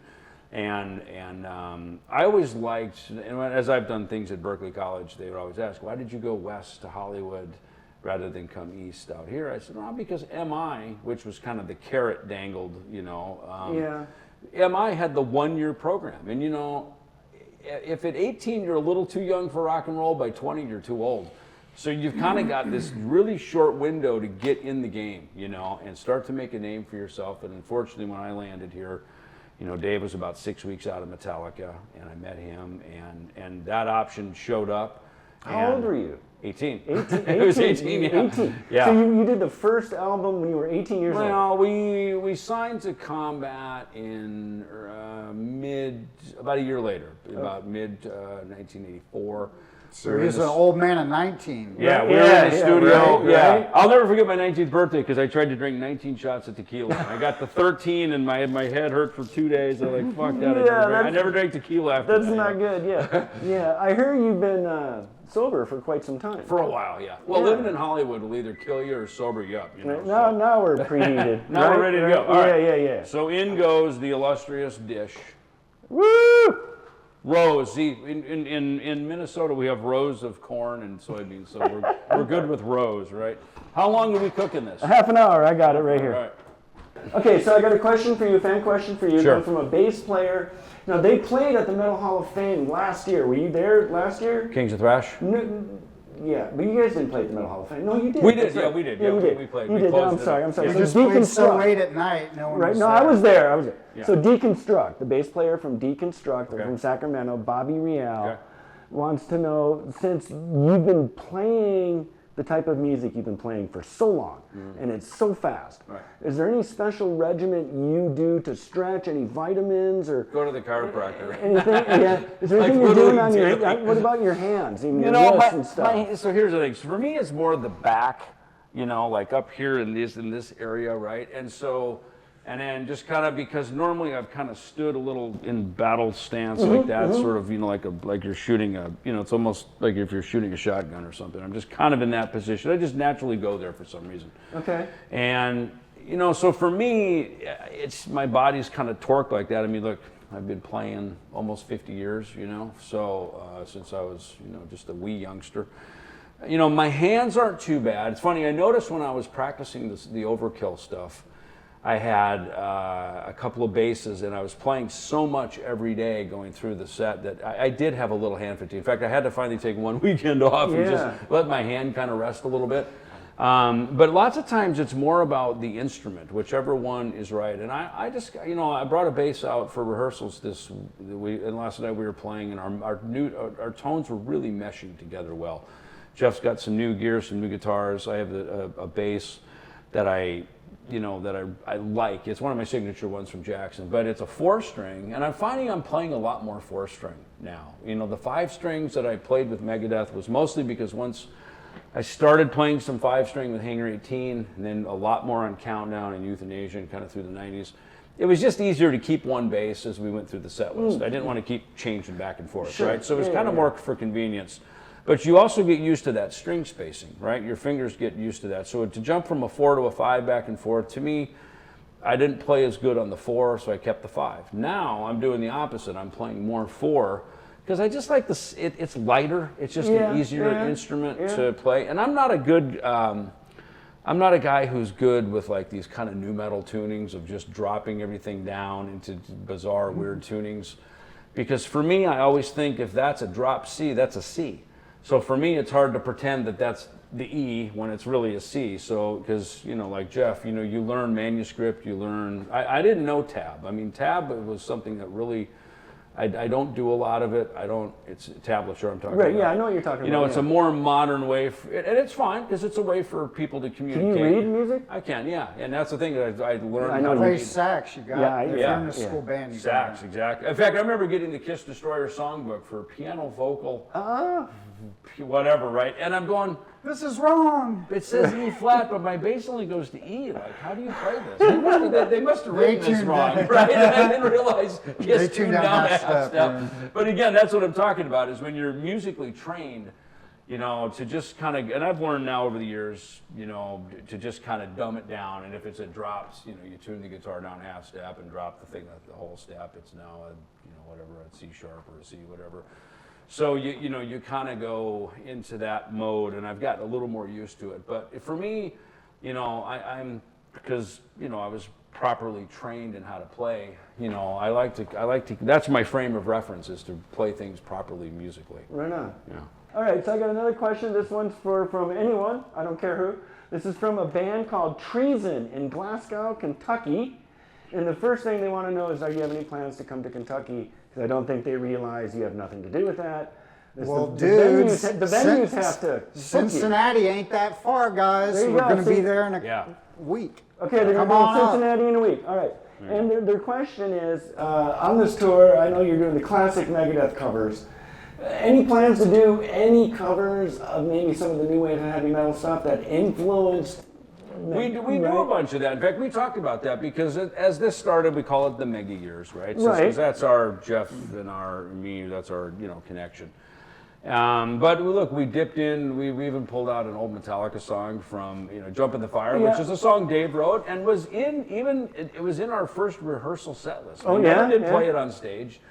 I always liked, and as I've done things at Berkeley College, they would always ask, why did you go west to Hollywood rather than come east out here? I said, well, because MI, which was kind of the carrot dangled, you know, MI had the 1-year program. And, you know, if at 18 you're a little too young for rock and roll, by 20 you're too old. So you've kind of got this really short window to get in the game, you know, and start to make a name for yourself. And unfortunately, when I landed here, you know, Dave was about 6 weeks out of Metallica, and I met him, and that option showed up. How old were you? 18. 18. I was 18, yeah. 18. Yeah. So you did the first album when you were 18 years old? Well, we signed to Combat in about a year later, about mid 1984. So he's an old man of 19. Yeah, we were in the studio. Right. I'll never forget my 19th birthday because I tried to drink 19 shots of tequila. I got the 13 and my head hurt for 2 days. I'm like, fuck that. I never drank tequila after that. That's not good, yeah. I hear you've been sober for quite some time. For a while, yeah. Well, living in Hollywood will either kill you or sober you up. You know, now we're preheated. Now we're ready to go. All right. Yeah. So in goes the illustrious dish. Woo! Rows. See, in Minnesota we have rows of corn and soybeans, so we're good with rows, right? How long are we cooking this? A half an hour. I got it right here. All right. Okay, so I got a question for you, a fan question for you. Sure. From a bass player. Now, they played at the Metal Hall of Fame last year. Were you there last year? Kings of Thrash? Yeah, but you guys didn't play at the Metal Hall of Fame. No, you did. We did, That's yeah, right. we did. Yeah, we did. We played. You We did. closed I'm it sorry, up. I'm sorry. Yeah. So Just played so Deconstruct. late at night, no one Right, was no, there. I was there. I was there. Yeah. So Deconstruct, the bass player from Deconstruct, Okay. from Sacramento, Bobby Real, Okay. wants to know, since you've been playing the type of music you've been playing for so long, and it's so fast, Right. is there any special regimen you do to stretch, any vitamins or Go to the chiropractor. anything? Yeah. Is there anything Like you're doing literally on your, daily. what about your hands, even You your know, wrists and stuff? so here's the thing. So for me, it's more the back, you know, like up here in this area, right? And then just kind of, because normally I've kind of stood a little in battle stance like that, sort of, you know, like you're shooting a, you know, it's almost like if you're shooting a shotgun or something. I'm just kind of in that position. I just naturally go there for some reason. Okay. And, you know, so for me, it's my body's kind of torqued like that. I mean, look, I've been playing almost 50 years, you know, so since I was, you know, just a wee youngster. You know, my hands aren't too bad. It's funny, I noticed when I was practicing the overkill stuff, I had a couple of basses, and I was playing so much every day going through the set that I did have a little hand fatigue. In fact, I had to finally take one weekend off and just let my hand kind of rest a little bit. But lots of times it's more about the instrument, whichever one is right. And I just, you know, I brought a bass out for rehearsals and last night we were playing, and our tones were really meshing together well. Jeff's got some new gear, some new guitars. I have a bass that I like. It's one of my signature ones from Jackson, but it's a 4-string, and I'm finding I'm playing a lot more 4-string now. You know, the 5 strings that I played with Megadeth was mostly because once I started playing some 5-string with Hangar 18, and then a lot more on Countdown and Euthanasia and kind of through the 90s. It was just easier to keep one bass as we went through the set list. I didn't want to keep changing back and forth, right? So it was kind of more for convenience. But you also get used to that string spacing, right? Your fingers get used to that. So to jump from a 4 to a 5 back and forth, to me, I didn't play as good on the 4, so I kept the 5. Now I'm doing the opposite. I'm playing more 4 because I just like this. It's lighter. It's just an easier instrument to play. And I'm not a good. I'm not a guy who's good with like these kind of nu metal tunings of just dropping everything down into bizarre, weird tunings. Because for me, I always think if that's a drop C, that's a C. So for me, it's hard to pretend that that's the E when it's really a C. So, because, you know, like Jeff, you know, you learn manuscript, you learn, I didn't know tab. I mean, tab was something that really, I don't do a lot of it. It's tablature I'm talking about. Right, yeah, I know what you're talking about. You know, it's a more modern way, and it's fine, because it's a way for people to communicate. Can you read music? I can, yeah. And that's the thing that I learned. I know how to Play read. sax, you got Yeah, if yeah, you're in a school band, you Sax, got it. exactly. In fact, I remember getting the Kiss Destroyer songbook for piano, vocal, whatever, right? And I'm going, This is wrong. it says E flat, but my bass only goes to E. Like, how do you play this? They must have written this tuned wrong, down. right? And I didn't realize Kiss tuned tuned down down half half step, step. But again, that's what I'm talking about, is when you're musically trained, you know, to just kind of, and I've learned now over the years, you know, to just kind of dumb it down. And if it's a drops, you know, you tune the guitar down half step and drop the whole step. It's now a, you know, whatever, a C sharp or a C, whatever. So you know, you kind of go into that mode, and I've gotten a little more used to it. But for me, you know, I'm because, you know, I was properly trained in how to play. You know, I like to. That's my frame of reference, is to play things properly musically. Right on. Yeah. All right, so I got another question. This one's from anyone. I don't care who. This is from a band called Treason in Glasgow, Kentucky. And the first thing they want to know is, do you have any plans to come to Kentucky? Because I don't think they realize you have nothing to do with that. Well, the dudes, venues have to book you. Cincinnati ain't that far, guys. There you We're go. going to be See- there in a Yeah. week. Okay, they're Come going on to up. Cincinnati in a week. All right. And their question is, on this tour, I know you're doing the classic Megadeth covers. Any plans to do any covers of maybe some of the new wave and heavy metal stuff that influenced? We do a bunch of that. In fact, we talked about that because as this started, we call it the mega years, right? So, Right. 'cause that's our Jeff and me. That's our, you know, connection. But look, we dipped in. We even pulled out an old Metallica song from, you know, "Jump in the Fire," which is a song Dave wrote and was it was in our first rehearsal set list. We never did play it on stage.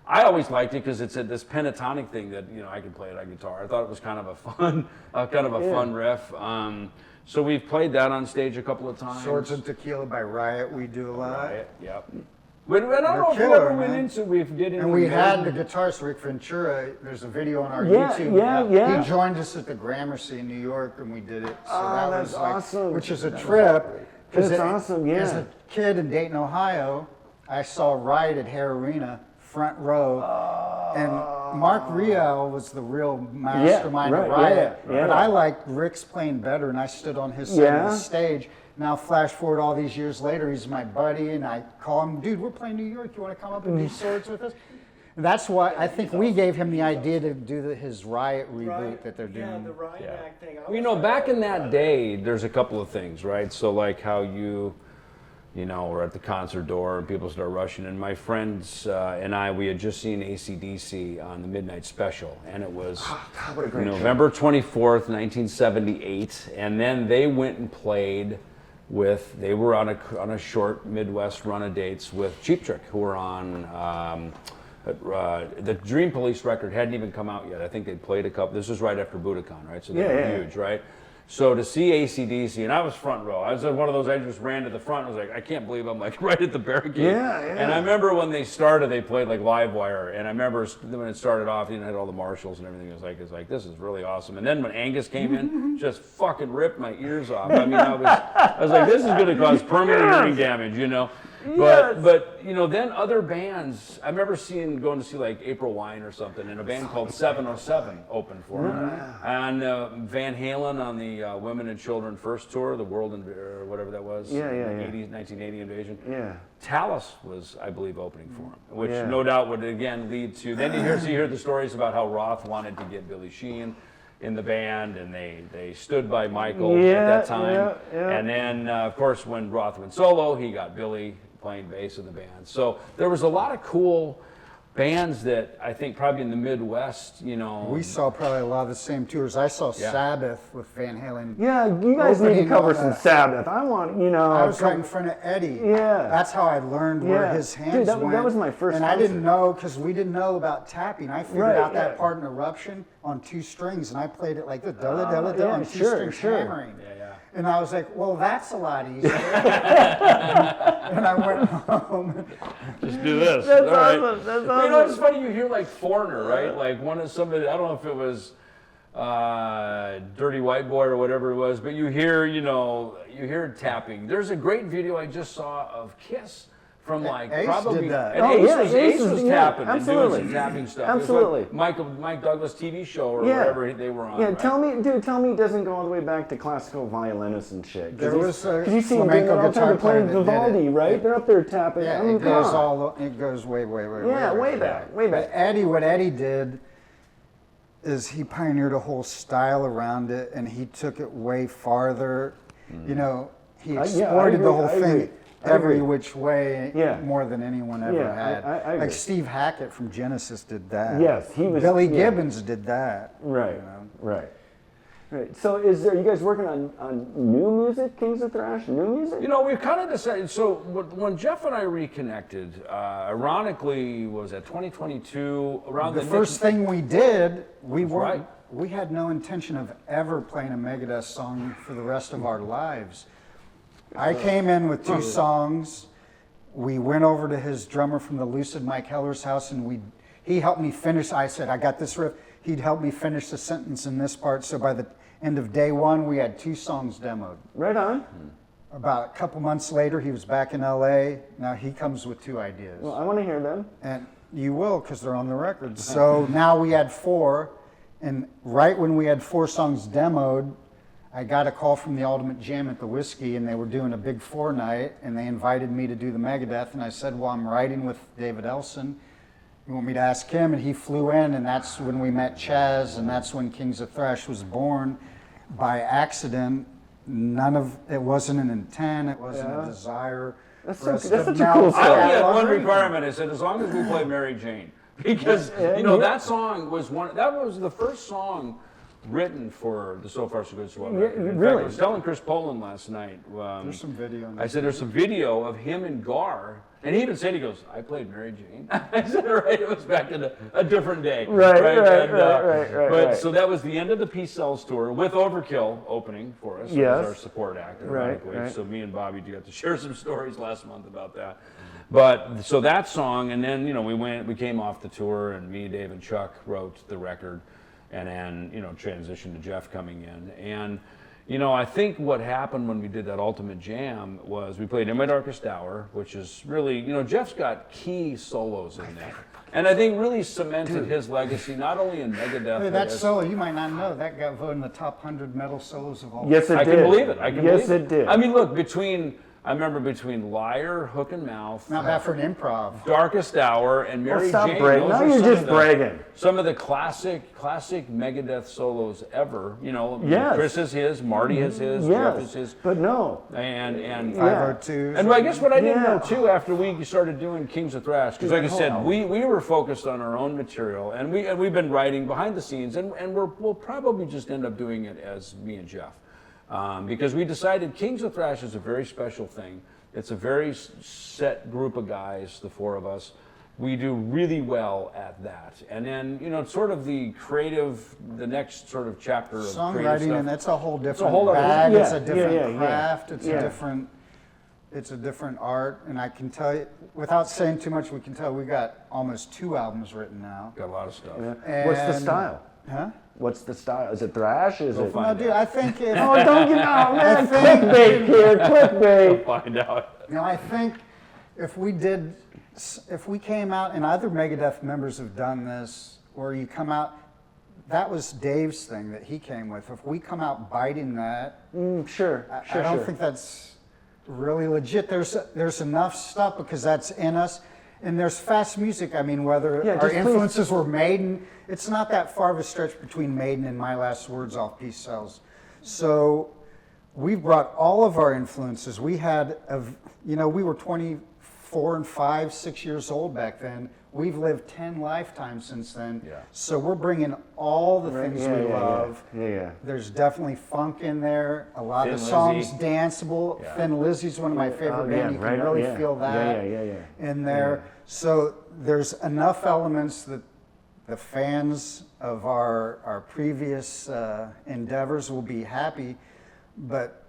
I always liked it because it's this pentatonic thing that, you know, I could play it on guitar. I thought it was kind of a fun, fun riff. So we've played that on stage a couple of times. Swords and Tequila by Riot, we do a lot. Riot, yep. But I don't know if we killer, ever went man. into, we did it. And we had the guitarist Rick Ventura. There's a video on our Yeah, YouTube. yeah. He joined us at the Gramercy in New York, and we did it. So Oh, that that's was like, awesome. which is a trip. That's awesome, yeah. As a kid in Dayton, Ohio, I saw Riot at Hare Arena, front row, and Mark Riel was the real mastermind right, of Riot. yeah. But I liked Rick's playing better, and I stood on his side of the stage. Now, flash forward all these years later, he's my buddy, and I call him, dude, we're playing New York. You want to come up and do Swords with us? And that's why I think we gave him the idea to do his Riot reboot that they're doing. Yeah, the Riot Act thing. Well, you know, back in that day, there's a couple of things, right? So like how you know, were at the concert door and people start rushing. And my friends and I, we had just seen ACDC on the Midnight Special. And it was November 24th, 1978. And then they went and played with, they were on a short Midwest run of dates with Cheap Trick, who were on, the Dream Police record hadn't even come out yet. I think they'd played a couple, this was right after Budokan, right? So they were huge, right? So to see ACDC, and I was front row. I was one of those, I just ran to the front. I was like, I can't believe I'm like right at the barricade. Yeah. And I remember when they started, they played like Live Wire. And I remember when it started off, you know, had all the marshals and everything. It was like, this is really awesome. And then when Angus came in, just fucking ripped my ears off. I mean, I was like, this is going to cause permanent hearing damage, you know. But you know, then other bands, I remember going to see like April Wine or something, and a band called 707 opened for them. And Van Halen on the Women and Children First tour, the World or whatever that was, 1980 invasion. Yeah. Talus was, I believe, opening for them, which no doubt would again lead to, then you hear the stories about how Roth wanted to get Billy Sheehan in the band, and they stood by Michael at that time. And then, of course, when Roth went solo, he got Billy playing bass in the band. So there was a lot of cool bands that I think probably in the Midwest, you know. We saw probably a lot of the same tours. I saw Sabbath with Van Halen. Yeah, you guys need to cover some Sabbath. I want, you know. I was right in front of Eddie. Yeah. That's how I learned where his hands went. That was my first And I didn't know, because we didn't know about tapping. I figured out that part in Eruption on 2 strings, and I played it like the da-da-da-da-da on 2 strings hammering. And I was like, well, that's a lot easier. And I went home. Just do this. That's All right. awesome. That's awesome. Well, you know, it's funny, you hear like Foreigner, right? Like one of somebody, I don't know if it was Dirty White Boy or whatever it was, but you hear, you know, tapping. There's a great video I just saw of Kiss from like Ace probably did that. and Ace was tapping and doing some tapping stuff. Absolutely. It was like Mike Douglas TV show or whatever they were on. Yeah, right? tell me it doesn't go all the way back to classical violinists and shit. There was a you see them doing it all the time. They're playing Vivaldi, right? They're up there tapping. Yeah, I mean, it goes way back. But what Eddie did is he pioneered a whole style around it, and he took it way farther. You know, he exploited the whole thing every which way more than anyone ever had. I like Steve Hackett from Genesis did that. Yes, he was. Billy Gibbons did that. Right, you know? right. So are you guys working on new music, Kings of Thrash, new music? You know, we've kind of decided, so when Jeff and I reconnected, ironically, was at 2022, around the first thing we did, we had no intention of ever playing a Megadeth song for the rest of our lives. I came in with 2 songs. We went over to his drummer from the Lucid, Mike Heller's house, and he helped me finish. I said, I got this riff. He'd help me finish the sentence in this part. So by the end of day 1, we had 2 songs demoed. Right on. About a couple months later, he was back in LA. Now he comes with 2 ideas. Well, I want to hear them. And you will, because they're on the record. So now we had 4. And right when we had 4 songs demoed, I got a call from the Ultimate Jam at the Whiskey, and they were doing a big 4 night, and they invited me to do the Megadeth, and I said, well, I'm writing with David Ellefson. You want me to ask him? And he flew in, and that's when we met Chaz, and that's when Kings of Thrash was born by accident. It wasn't an intent, it wasn't a desire. That's such a cool story. I had one requirement. I said, as long as we play Mary Jane. Because, you know, that song was that was the first song written for the So Far So Good So Well Yeah, record. In fact, really? I was telling Chris Poland last night. There's some video. I said, there's some video of him and Gar, and he even said, he goes, I played Mary Jane. I said, right, it was back in a different day. Right. But so that was the end of the Peace Cells tour with Overkill opening for us. Yes. As our support act, Right, ironically. right. So me and Bobby got to share some stories last month about that. But so that song, and then, we came off the tour, and me, Dave, and Chuck wrote the record, and then, transitioned to Jeff coming in. And, I think what happened when we did that Ultimate Jam was we played In My Darkest Hour, which is really, Jeff's got key solos in there. And I think really cemented his legacy, not only in Megadeth. Hey, that solo, you might not know, that got voted in the top 100 metal solos of all time. Yes, it I did. can believe it. Yes, it did. I mean, look, I remember between Liar, Hook and Mouth, Not bad for an improv. Darkest Hour, and Mary stop Jane. bragging. Those Now are you're some just of the- bragging. Some of the classic Megadeth solos ever. Yes. Chris has his, Marty has his, Jeff has his, but no. and 502. and I guess what I didn't know Yeah. too after we started doing Kings of Thrash, because like I said, we were focused on our own material, and we've been writing behind the scenes, and we'll probably just end up doing it as me and Jeff, because we decided Kings of Thrash is a very special thing. It's a very set group of guys, the four of us. We do really well at that. And then, sort of the next sort of chapter of creative Songwriting, stuff. and that's a whole different whole other- bag. Yeah, It's a different yeah. craft. It's Yeah. it's a different art. And I can tell you, without saying too much, we can tell we got almost 2 albums written now. Got a lot of stuff. What's the And- style? Huh? What's the style? Is it thrash? Is it? find No, dude, I think if, Oh, don't get out, man! think- Clickbait here, clickbait. Find out. I think if we came out, and other Megadeth members have done this, where you come out, that was Dave's thing that he came with. If we come out biting that, Sure. I don't think that's really legit. There's enough stuff because that's in us. And there's fast music. I mean, whether Yeah, our just please. influences were Maiden, it's not that far of a stretch between Maiden and My Last Words off Peace Cells. So we've brought all of our influences. We had, we were 24 and 5, 6 years old back then. We've lived 10 lifetimes since then. Yeah. So we're bringing all the things we love. Yeah. There's definitely funk in there. A lot of Thin the songs Lizzy. danceable. Yeah. Thin Lizzy's one of my favorite Oh, yeah, bands. You right can on, really yeah. feel that Yeah. in there. So there's enough elements that the fans of our previous endeavors will be happy, but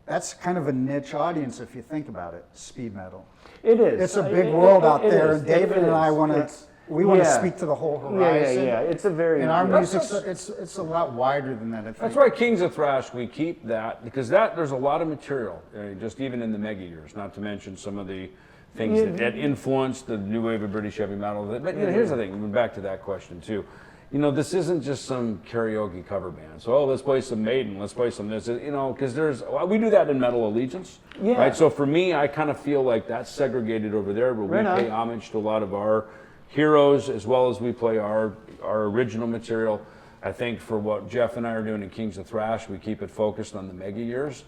that's kind of a niche audience if you think about it, speed metal. It is. It's a big world out it there, is. and David and I want to. We want to yeah. speak to the whole horizon. Yeah. It's a very. And our That's- music's it's a lot wider than that. I think. That's why Kings of Thrash, we keep that, because there's a lot of material, just even in the mega years, not to mention some of the things that influenced the new wave of British heavy metal. But here's the thing, back to that question too. This isn't just some karaoke cover band. So, let's play some Maiden, let's play some this, because we do that in Metal Allegiance, Yeah. right? So for me, I kind of feel like that's segregated over there, where Right we on. pay homage to a lot of our heroes, as well as we play our original material. I think for what Jeff and I are doing in Kings of Thrash, we keep it focused on the mega years,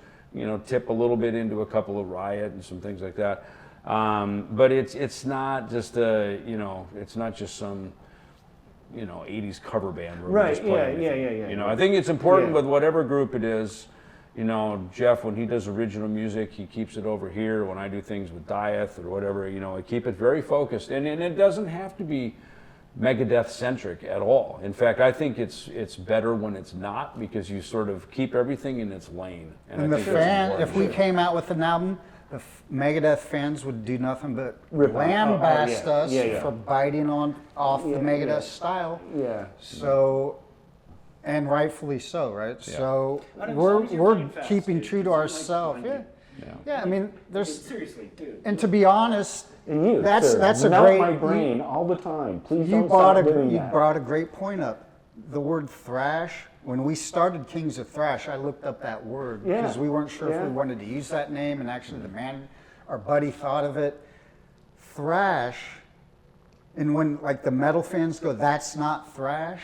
tip a little bit into a couple of Riot and some things like that. But it's not just it's not just some 80s cover band where we just play anything. I think it's important with whatever group it is. Jeff, when he does original music, he keeps it over here. When I do things with Dieth or whatever, I keep it very focused. And it doesn't have to be Megadeth centric at all. In fact, I think it's better when it's not, because you sort of keep everything in its lane. And I the think that's fan, important. if we came out with an album, the Megadeth fans would do nothing but Rip on. lambast Oh, us yeah. for biting off the Megadeth style. Yeah. So, and rightfully so, right? So I don't know, as we're long as you're playing fast, keeping dude. true to It seems like ourselves. blending. Yeah. I mean, there's, Seriously, dude. and to be honest, And you, that's sir, a melt great. my brain all the time. Please You don't stop doing you that. brought a great point up. The word thrash. When we started Kings of Thrash, I looked up that word Yeah. because we weren't sure if Yeah. we wanted to use that name, and actually our buddy thought of it. Thrash, and when like the metal fans go, "That's not thrash."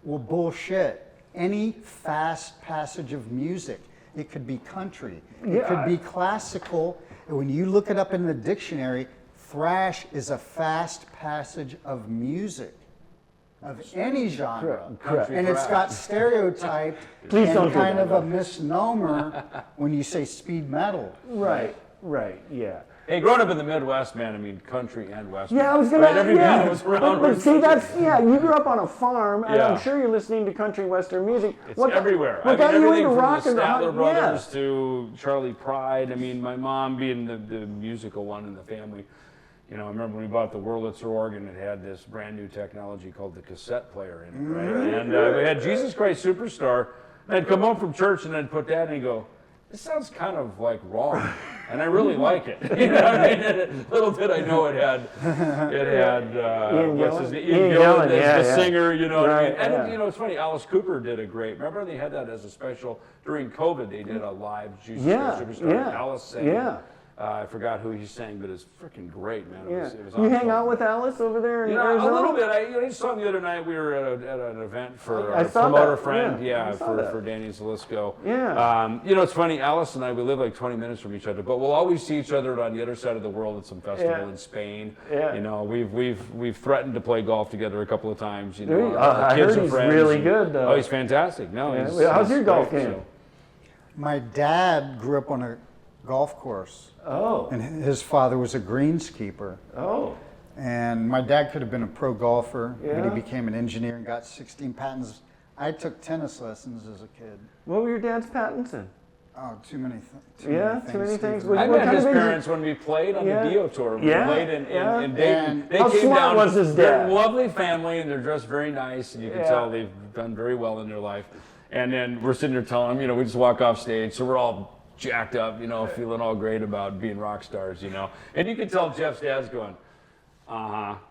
Well, bullshit. Any fast passage of music. It could be country. It could be classical. And when you look it up in the dictionary, thrash is a fast passage of music. of any genre. Correct. And it's got stereotyped Please don't and do kind that, of a misnomer when you say speed metal. Right, yeah. Hey, growing up in the Midwest, man, I mean, country and Western. Yeah, I was gonna. Right, every band was around. But see, you grew up on a farm, and I'm Yeah. sure you're listening to country western music. It's everywhere. What got you everything into from rock the and Statler rock? Brothers to Charlie Pride. I mean, my mom being the musical one in the family. You know, I remember when we bought the Wurlitzer organ, it had this brand new technology called the cassette player in it, right? And we had Jesus Christ Superstar. And I'd come home from church and I'd put that in and go, this sounds kind of like wrong, and I really like it. You know what I mean? Little did I know it had Ian Gillan as the singer. You know what I mean? Right, And you know, it's funny. Alice Cooper did a great. Remember they had that as a special during COVID. They did a live Jesus Christ Superstar. Alice sang. Yeah. I forgot who he sang, but it's freaking great, man. Yeah. It was You hang awesome. out with Alice over there in You know, Arizona? a little bit. I just saw him the other night. We were at an event for I a saw promoter that. friend. Yeah, I Yeah, saw that. for Danny Zalisco. Yeah. You know, it's funny. Alice and I, we live like 20 minutes from each other, but we'll always see each other on the other side of the world at some festival in Spain. Yeah. You know, we've threatened to play golf together a couple of times. You know, I kids heard are he's friends. really and- good. Oh, he's fantastic. No, Yeah. he's, How's he's your golf great, game? so. My dad grew up on a golf course, Oh. and his father was a greenskeeper. Oh. And my dad could have been a pro golfer, but Yeah. he became an engineer and got 16 patents. I took tennis lessons as a kid. What were your dad's patents in? Oh, too many things. Stephen. I What met kind his of parents when we played on Yeah. the Dio tour. We Yeah. played in And Dayton. They how came smart down. was his They're dad? a lovely family, and they're dressed very nice, and you can Yeah. tell they've done very well in their life. And then we're sitting there telling them, you know, we just walk off stage, so we're all jacked up, you know, feeling all great about being rock stars, you know. And you can tell Jeff's dad's going,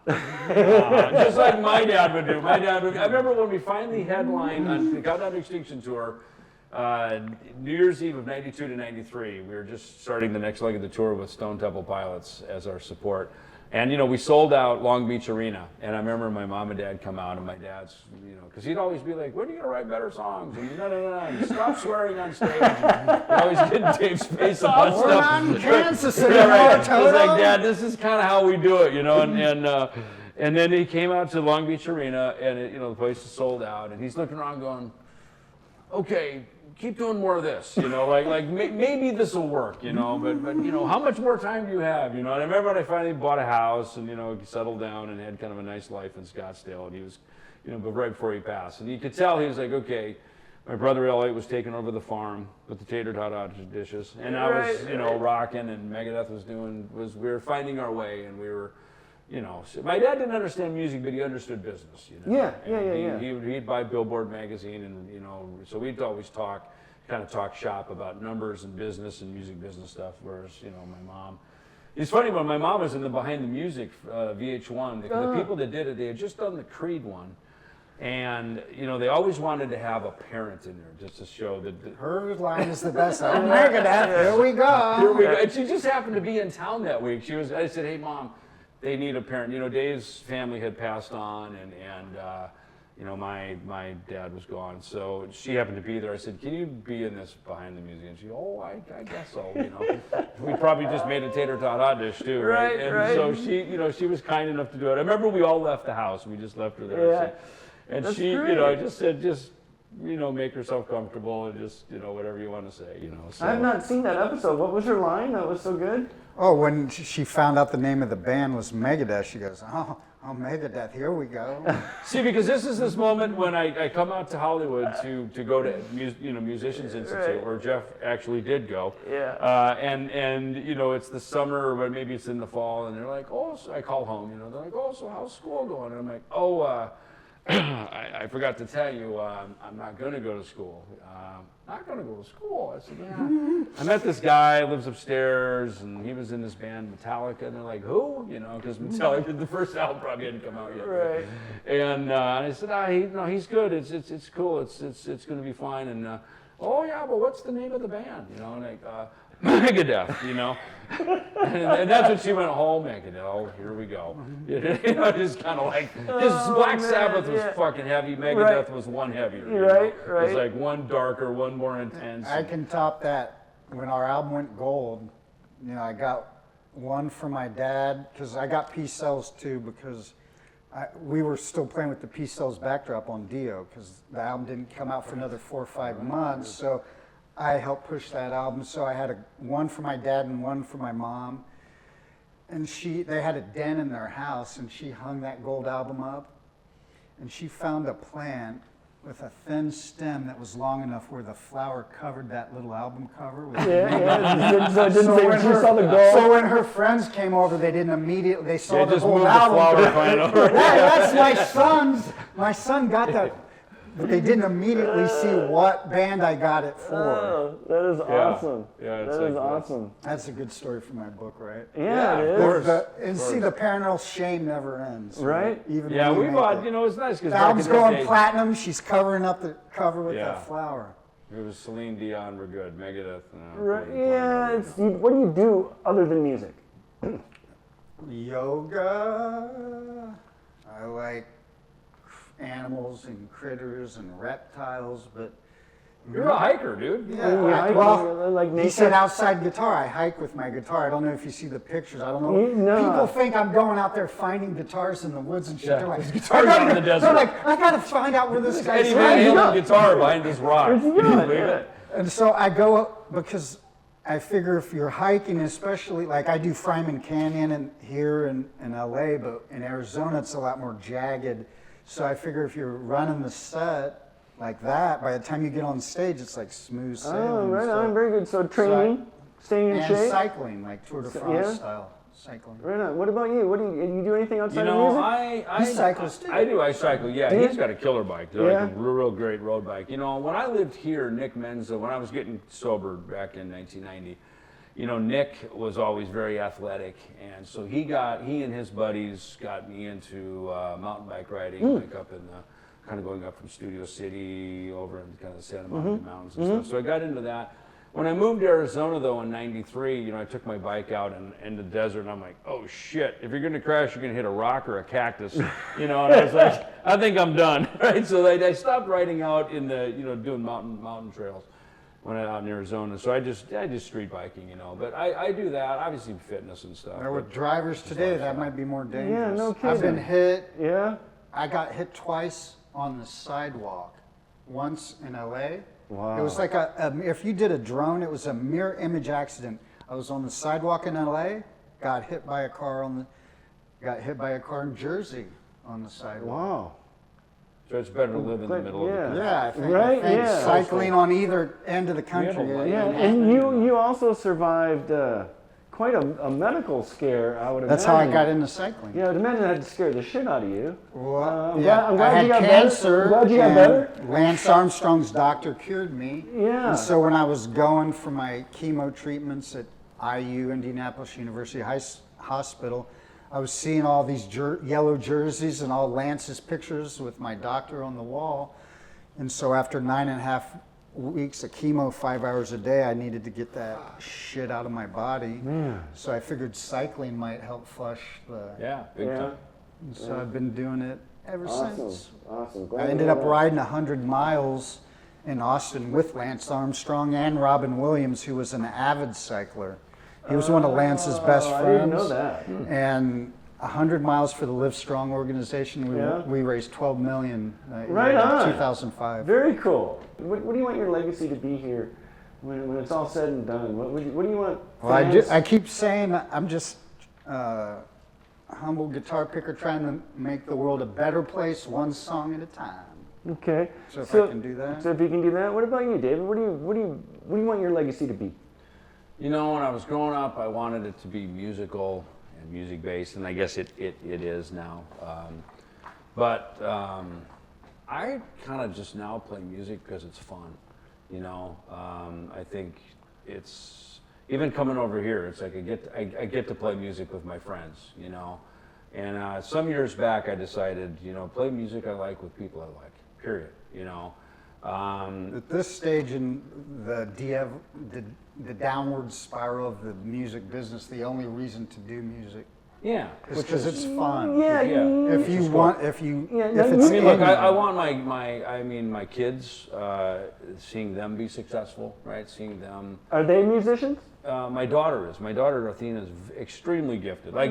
just like my dad would do. My dad would. I remember when we finally headlined on the Countdown to Extinction tour, New Year's Eve of '92 to '93. We were just starting the next leg of the tour with Stone Temple Pilots as our support. And, you know, we sold out Long Beach Arena. And I remember my mom and dad come out, and my dad's, you know, because he'd always be like, when are you going to write better songs? And no, and stop swearing on stage. And always getting Dave's face up on We're stuff. not in Kansas Yeah, anymore, right. I was Toto. like, Dad, this is kind of how we do it, you know. And then he came out to Long Beach Arena, and it, you know, the place is sold out, and he's looking around going, okay, keep doing more of this, you know, like maybe this will work, you know, but you know, how much more time do you have, you know? And I remember when I finally bought a house and, you know, settled down and had kind of a nice life in Scottsdale, and he was, you know, but right before he passed, and you could tell he was like, okay, my brother Elliot was taking over the farm with the tater tot dishes, and I was, you know, rocking, and Megadeth we were finding our way, and we were, you know, so my dad didn't understand music, but he understood business, you know. Yeah. He'd buy Billboard magazine, and, you know, so we'd always kind of talk shop about numbers and business and music business stuff, whereas, you know, my mom, it's funny, when my mom was in the Behind the Music VH1, the people that did it, they had just done the Creed one, and, you know, they always wanted to have a parent in there just to show that. Her line is the best. Oh, Megadeth, here we go. Here we go. And she just happened to be in town that week. I said, hey, Mom, they need a parent. You know, Dave's family had passed on, and you know, my dad was gone, so she happened to be there. I said, can you be in this Behind the Music? And she, I guess so, you know. We probably just made a tater tot hot dish too, right? And so she, you know, she was kind enough to do it. I remember we all left the house. We just left her there. Yeah. And That's she, great. you know, I just said, you know, make yourself comfortable and just, you know, whatever you want to say, you know. So. I've not seen that episode. What was her line that was so good? Oh, when she found out the name of the band was Megadeth, she goes, oh, Megadeth, here we go. See, because this is this moment when I come out to Hollywood to go to Musicians Institute, where Jeff actually did go. Yeah. And you know, it's the summer, but maybe it's in the fall, and they're like, oh, so I call home, you know, they're like, oh, so how's school going? And I'm like, oh, I forgot to tell you, I'm not going to go to school. Not going to go to school. I said, yeah. I met this guy, lives upstairs, and he was in this band Metallica, and they're like, who? You know, because Metallica, the first album probably hadn't come out yet. Right. And I said, he's good. It's cool. It's going to be fine. And oh yeah, but what's the name of the band? You know, and like Megadeth. You know, and that's when she went home. Megadeth. Oh, here we go. You know, just kind of like because Black Sabbath was fucking heavy. Megadeth was one heavier. You know? Right. It was like one darker, one more intense. I can top that. When our album went gold, you know, I got one for my dad, because I got Peace Cells too, because we were still playing with the Peace Cells backdrop on Dio because the album didn't come out for another 4 or 5 months. So I helped push that album. So I had one for my dad and one for my mom. And they had a den in their house, and she hung that gold album up. And she found a plant with a thin stem that was long enough where the flower covered that little album cover. With So it didn't say she saw the gold. So when her friends came over, they saw the just whole moved the album. flower plant over. That's my son got that, but they didn't immediately see what band I got it for. Oh, that is awesome. Yeah, it's that is like awesome. That's a good story for my book, right? Yeah, it of is. course. And see, the parental shame never ends. Right? Even Yeah, when you we make bought, it. you know, it's nice because The album's going platinum. She's covering up the cover with Yeah. that flower. It was Celine Dion, we're good. Megadeth. Right. Yeah. What do you do other than music? Yoga. I like animals and critters and reptiles, but You're a hiker, dude. yeah, Like he nature? said outside guitar. I hike with my guitar. I don't know if you see the pictures. I don't know. No. People think I'm going out there finding guitars in the woods and shit. Yeah, They're like, there's guitars out in the desert. They're like, I gotta find out where this guy's Eddie Van from. Halen guitar behind this rock. Where's he Can you going? believe it? And so I go up because I figure if you're hiking, especially like I do Friedman Canyon here in LA, but in Arizona it's a lot more jagged. So I figure if you're running the set like that, by the time you get on stage, it's like smooth sailing. Oh, right So- on. Very good. So training, staying in and shape. cycling, like Tour de France yeah. style cycling. Right on. What about you? What do you do anything outside You of know, music? I cycles too. I do. I cycle. Yeah, Yeah. he's got a killer bike. They're like a real great road bike. You know, when I lived here, Nick Menza, when I was getting sober back in 1990, you know, Nick was always very athletic, and so he and his buddies got me into mountain bike riding, like up in the kind of going up from Studio City over in kind of the Santa Monica Mountains and stuff. So I got into that. When I moved to Arizona, though, in '93, you know, I took my bike out in the desert, and I'm like, oh shit! If you're gonna crash, you're gonna hit a rock or a cactus, you know. And I was like, I think I'm done, right? So I stopped riding out in the, you know, doing mountain trails when I out in Arizona. So I just street biking, you know. But I do that, obviously fitness and stuff. Or with drivers today, that might be more dangerous. Yeah, no I've been kidding. hit. Yeah. I got hit twice on the sidewalk. Once in LA. Wow. It was like if you did a drone, it was a mirror image accident. I was on the sidewalk in LA, got hit by a car in Jersey on the sidewalk. Wow. So it's better to live in the middle of the country. Yeah, I think, Right, I think yeah. cycling on either end of the country. Yeah, Yeah, and you also survived quite a medical scare, I would imagine. That's how I got into cycling. Yeah, I'd imagine that had scared the shit out of you. Well, I'm yeah, glad I you had got cancer. better. I'm glad you got and better. Lance Armstrong's doctor cured me. Yeah. And so when I was going for my chemo treatments at IU, Indianapolis University Hospital, I was seeing all these yellow jerseys and all Lance's pictures with my doctor on the wall. And so after 9.5 weeks of chemo, 5 hours a day, I needed to get that shit out of my body. So I figured cycling might help flush the... Yeah, big time. And so I've been doing it ever since. Awesome. I ended up riding 100 miles in Austin with Lance Armstrong and Robin Williams, who was an avid cycler. He was one of Lance's best friends. I didn't know that. And 100 miles for the Live Strong organization. Yeah. We raised $12 million Right in on. 2005. Very cool. What do you want your legacy to be here when it's all said and done? What do you want? Well, I keep saying I'm just a humble guitar picker trying to make the world a better place, one song at a time. Okay. So if I can do that. So if you can do that, what about you, David? What do you want your legacy to be? You know, when I was growing up, I wanted it to be musical and music-based, and I guess it is now. I kind of just now play music because it's fun, you know. I think it's, even coming over here, it's like I get to play music with my friends, you know. And some years back, I decided, you know, play music I like with people I like, period, you know. At this stage in the downward spiral of the music business, the only reason to do music Yeah, is because it's fun. Yeah. If you want, if Yeah, it's I mean, look, in I you. want my kids, seeing them be successful, right? Seeing them. Are they musicians? My daughter is. My daughter Athena is extremely gifted, like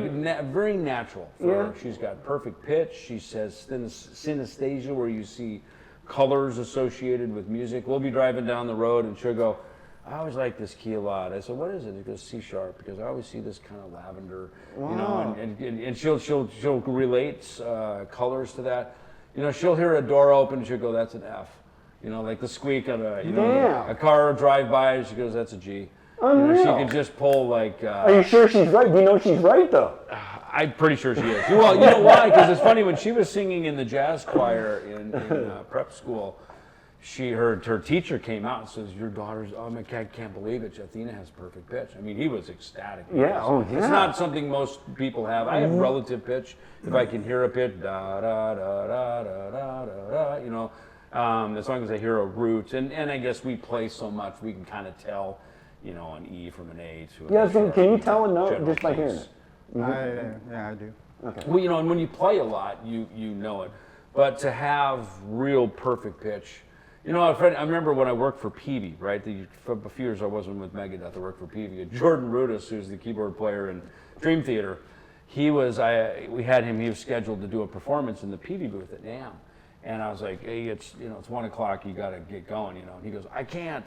very natural for her. She's got perfect pitch. She says synesthesia, where you see colors associated with music. We'll be driving down the road and she'll go, I always like this key a lot. I said, what is it? It goes C sharp, because I always see this kind of lavender, you know, and she'll relate colors to that. You know, she'll hear a door open and she'll go, that's an F. You know, like the squeak on a car drive by, and she goes, that's a G. You know, she can just pull like. Are you sure she's right? You know she's right though. I'm pretty sure she is. Well, you know why? Because it's funny, when she was singing in the jazz choir in prep school, her teacher came out and says, your daughter's, I can't believe it, Athena has perfect pitch. I mean, he was ecstatic. Yeah, It's not something most people have. I have relative pitch. If I can hear a pitch, da da da da da da da, you know, as long as I hear a root, and I guess we play so much, we can kind of tell, you know, an E from an A to an Yeah, can you tell a note just by hearing it? Yeah, I do. Okay. Well, you know, and when you play a lot, you know it. But to have real perfect pitch, you know, I remember when I worked for Peavey, right? For a few years I wasn't with Megadeth, I worked for Peavey. Jordan Rudess, who's the keyboard player in Dream Theater, we had him, he was scheduled to do a performance in the Peavey booth at NAMM. And I was like, hey, it's 1 o'clock, you gotta get going, you know. And he goes, I can't.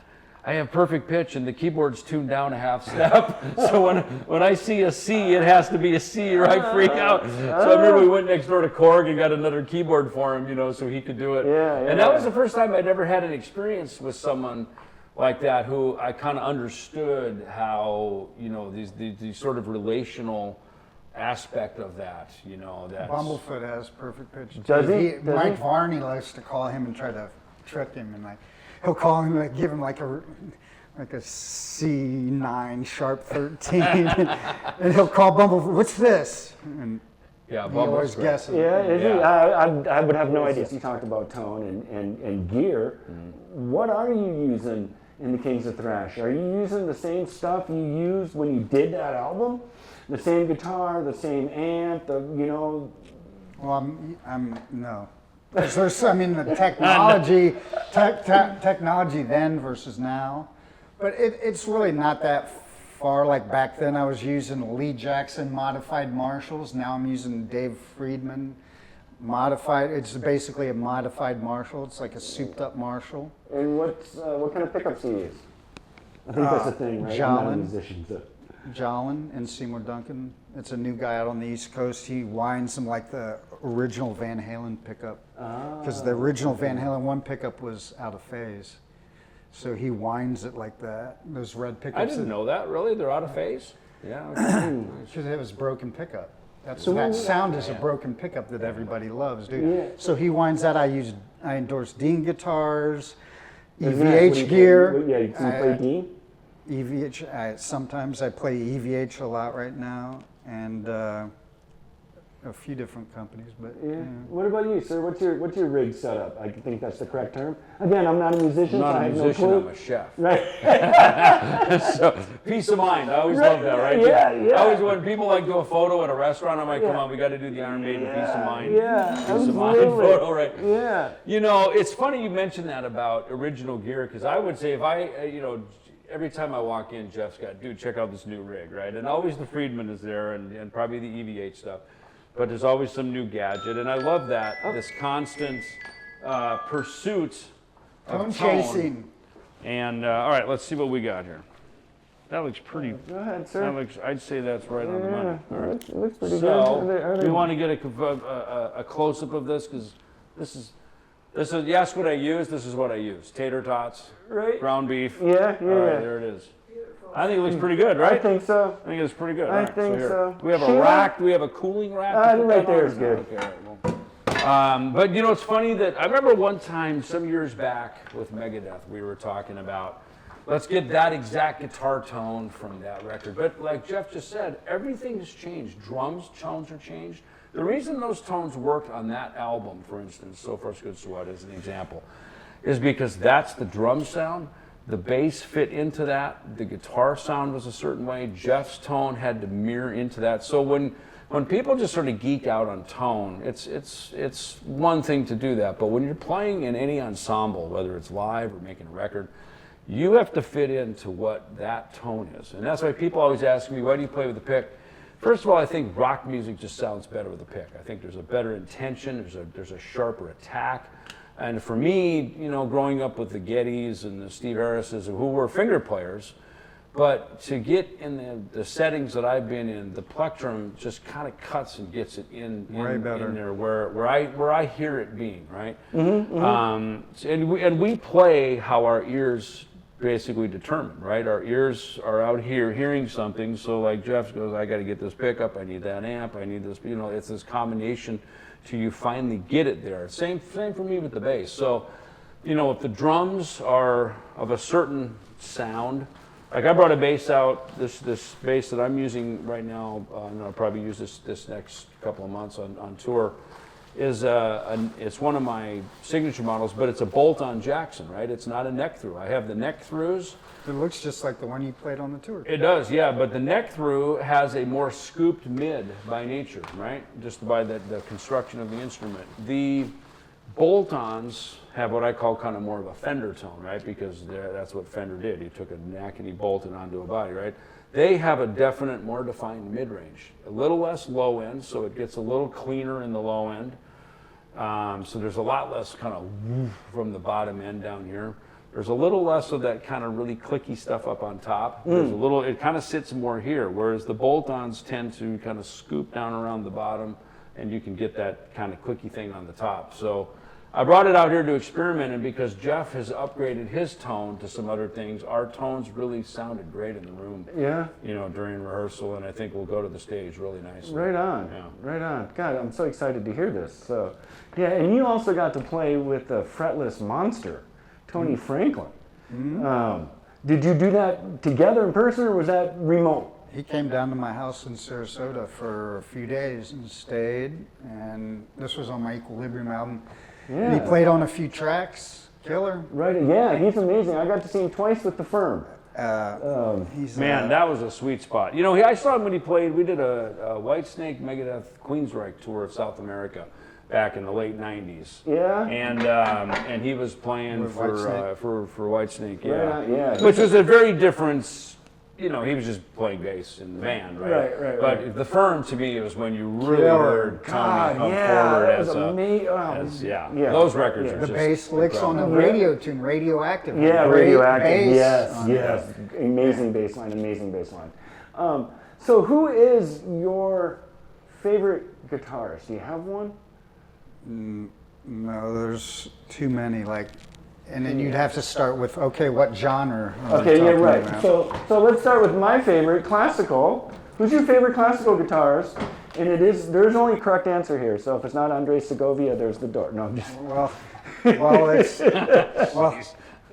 I have perfect pitch and the keyboard's tuned down a half step. So when I see a C, it has to be a C or I freak out. So I remember we went next door to Korg and got another keyboard for him, you know, so he could do it. And that was the first time I'd ever had an experience with someone like that, who I kind of understood how, you know, these sort of relational aspect of that, you know. That's... Bumblefoot has perfect pitch. Does he? Mike Varney likes to call him and try to trick him, and like he'll call him, like give him like a C9 sharp 13, and he'll call Bumblefoot, what's this? And yeah, he always guesses. Yeah, is he? I would have no idea. You talked about tone and gear. What are you using in the Kings of Thrash? Are you using the same stuff you used when you did that album? The same guitar, the same amp, you know? Well, I'm no. There's, I mean, the technology, technology then versus now, but it's really not that far. Like back then, I was using Lee Jackson modified Marshalls. Now I'm using Dave Friedman modified. It's basically a modified Marshall. It's like a souped-up Marshall. And what kind of pickups do you use? I think that's the thing, right? I'm not a musician, so. Jolin and Seymour Duncan. It's a new guy out on the East Coast. He winds them like the original Van Halen pickup. Because the original Van Halen 1 pickup was out of phase. So he winds it like that. Those red pickups. I didn't know that, really? They're out of phase? Yeah. Because it was broken pickup. That sound is a broken pickup that everybody loves, dude. Yeah. So he winds that. I endorse Dean guitars, EVH gear. Yeah, you play Dean? EVH, sometimes I play EVH a lot right now, and a few different companies, but yeah. What about you, sir? What's your rig setup? I think that's the correct term. Again, I'm not a musician. I'm not a musician, no I'm a chef. Right. So, peace of mind. I always love that, right? Yeah. I always, when people like do a photo at a restaurant, I'm like, come on, we got to do the Iron Maiden peace of mind. Yeah, Peace of mind photo, right? Yeah. You know, it's funny you mentioned that about original gear, because I would say if I, you know, every time I walk in, Jeff's got, dude, check out this new rig, right? And always the Friedman is there, and probably the EVH stuff. But there's always some new gadget, and I love that, this constant pursuit of tone chasing. And all right, let's see what we got here. That looks pretty. Go ahead, sir. That looks. I'd say that's right on the money. All right. It looks pretty So good. we want to get a close up of this, because this is. Yes, what I use. This is what I use. Tater tots, Right. ground beef. Yeah. All right, there it is. I think it looks pretty good, right? I think so. I think it's pretty good. I All right, think here. so. We have a Sheila? rack. Do we have a cooling rack? Right there is good. Okay, all right, but you know, it's funny that I remember one time some years back with Megadeth, we were talking about, let's get that exact guitar tone from that record. But like Jeff just said, everything's changed. Drums tones are changed. The reason those tones worked on that album, for instance, So Far So Good So What as an example, is because that's the drum sound. The bass fit into that. The guitar sound was a certain way. Jeff's tone had to mirror into that. So when people just sort of geek out on tone, it's one thing to do that. But when you're playing in any ensemble, whether it's live or making a record, you have to fit into what that tone is. And that's why people always ask me, why do you play with the pick? First of all, I think rock music just sounds better with a pick. I think there's a better intention, there's a sharper attack. And for me, you know, growing up with the Gettys and the Steve Harrises, who were finger players, but to get in the settings that I've been in, the plectrum just kind of cuts and gets it in there where I hear it being, right? And we play how our ears basically determine, right? Our ears are out here hearing something, so like Jeff goes, I got to get this pickup, I need that amp, I need this, you know, it's this combination till you finally get it there. Same for me with the bass. So, you know, if the drums are of a certain sound, like I brought a bass out, this bass that I'm using right now, and I'll probably use this next couple of months on tour, is it's one of my signature models, but it's a bolt-on Jackson, right? It's not a neck through. I have the neck throughs. It looks just like the one you played on the tour. It does, yeah, but the neck through has a more scooped mid by nature, right? Just by the construction of the instrument. The bolt-ons have what I call kind of more of a Fender tone, right? Because that's what Fender did. He took a neck and he bolted onto a body, right? They have a definite, more defined mid-range. A little less low end, so it gets a little cleaner in the low end. So there's a lot less kind of woof from the bottom end down here. There's a little less of that kind of really clicky stuff up on top. There's a little, it kind of sits more here, whereas the bolt-ons tend to kind of scoop down around the bottom, and you can get that kind of clicky thing on the top. So I brought it out here to experiment, and because Jeff has upgraded his tone to some other things, our tones really sounded great in the room. Yeah. You know, during rehearsal, and I think we'll go to the stage really nicely. Right on. Yeah. Right on. God, I'm so excited to hear this. So, yeah, and you also got to play with the fretless monster, Tony Franklin. Did you do that together in person, or was that remote? He came down to my house in Sarasota for a few days and stayed, and this was on my Equilibrium album. Yeah. He played on a few tracks. Killer. Right. Yeah, he's amazing. I got to see him twice with the Firm. Man, that was a sweet spot. You know, I saw him when he played. We did a Whitesnake Megadeth Queensryche tour of South America back in the late '90s. Yeah. And he was playing for Whitesnake. Yeah. Right, yeah. Which was a very different. You know, he was just playing bass in the band, right? Right. But the Firm, to me, was when you really heard Tony come forward as those records are The just bass licks on the incredible. radio tune, Radioactive. Yeah, Great Radioactive. bass. Yes. Amazing bass line, amazing bass line. So who is your favorite guitarist? Do you have one? No, there's too many. And then you'd have to start with, okay, what genre? are we Okay, yeah, talking right. about? So let's start with my favorite, classical. Who's your favorite classical guitarist? And there's only a correct answer here. So if it's not Andre Segovia, there's the door. No, I'm just.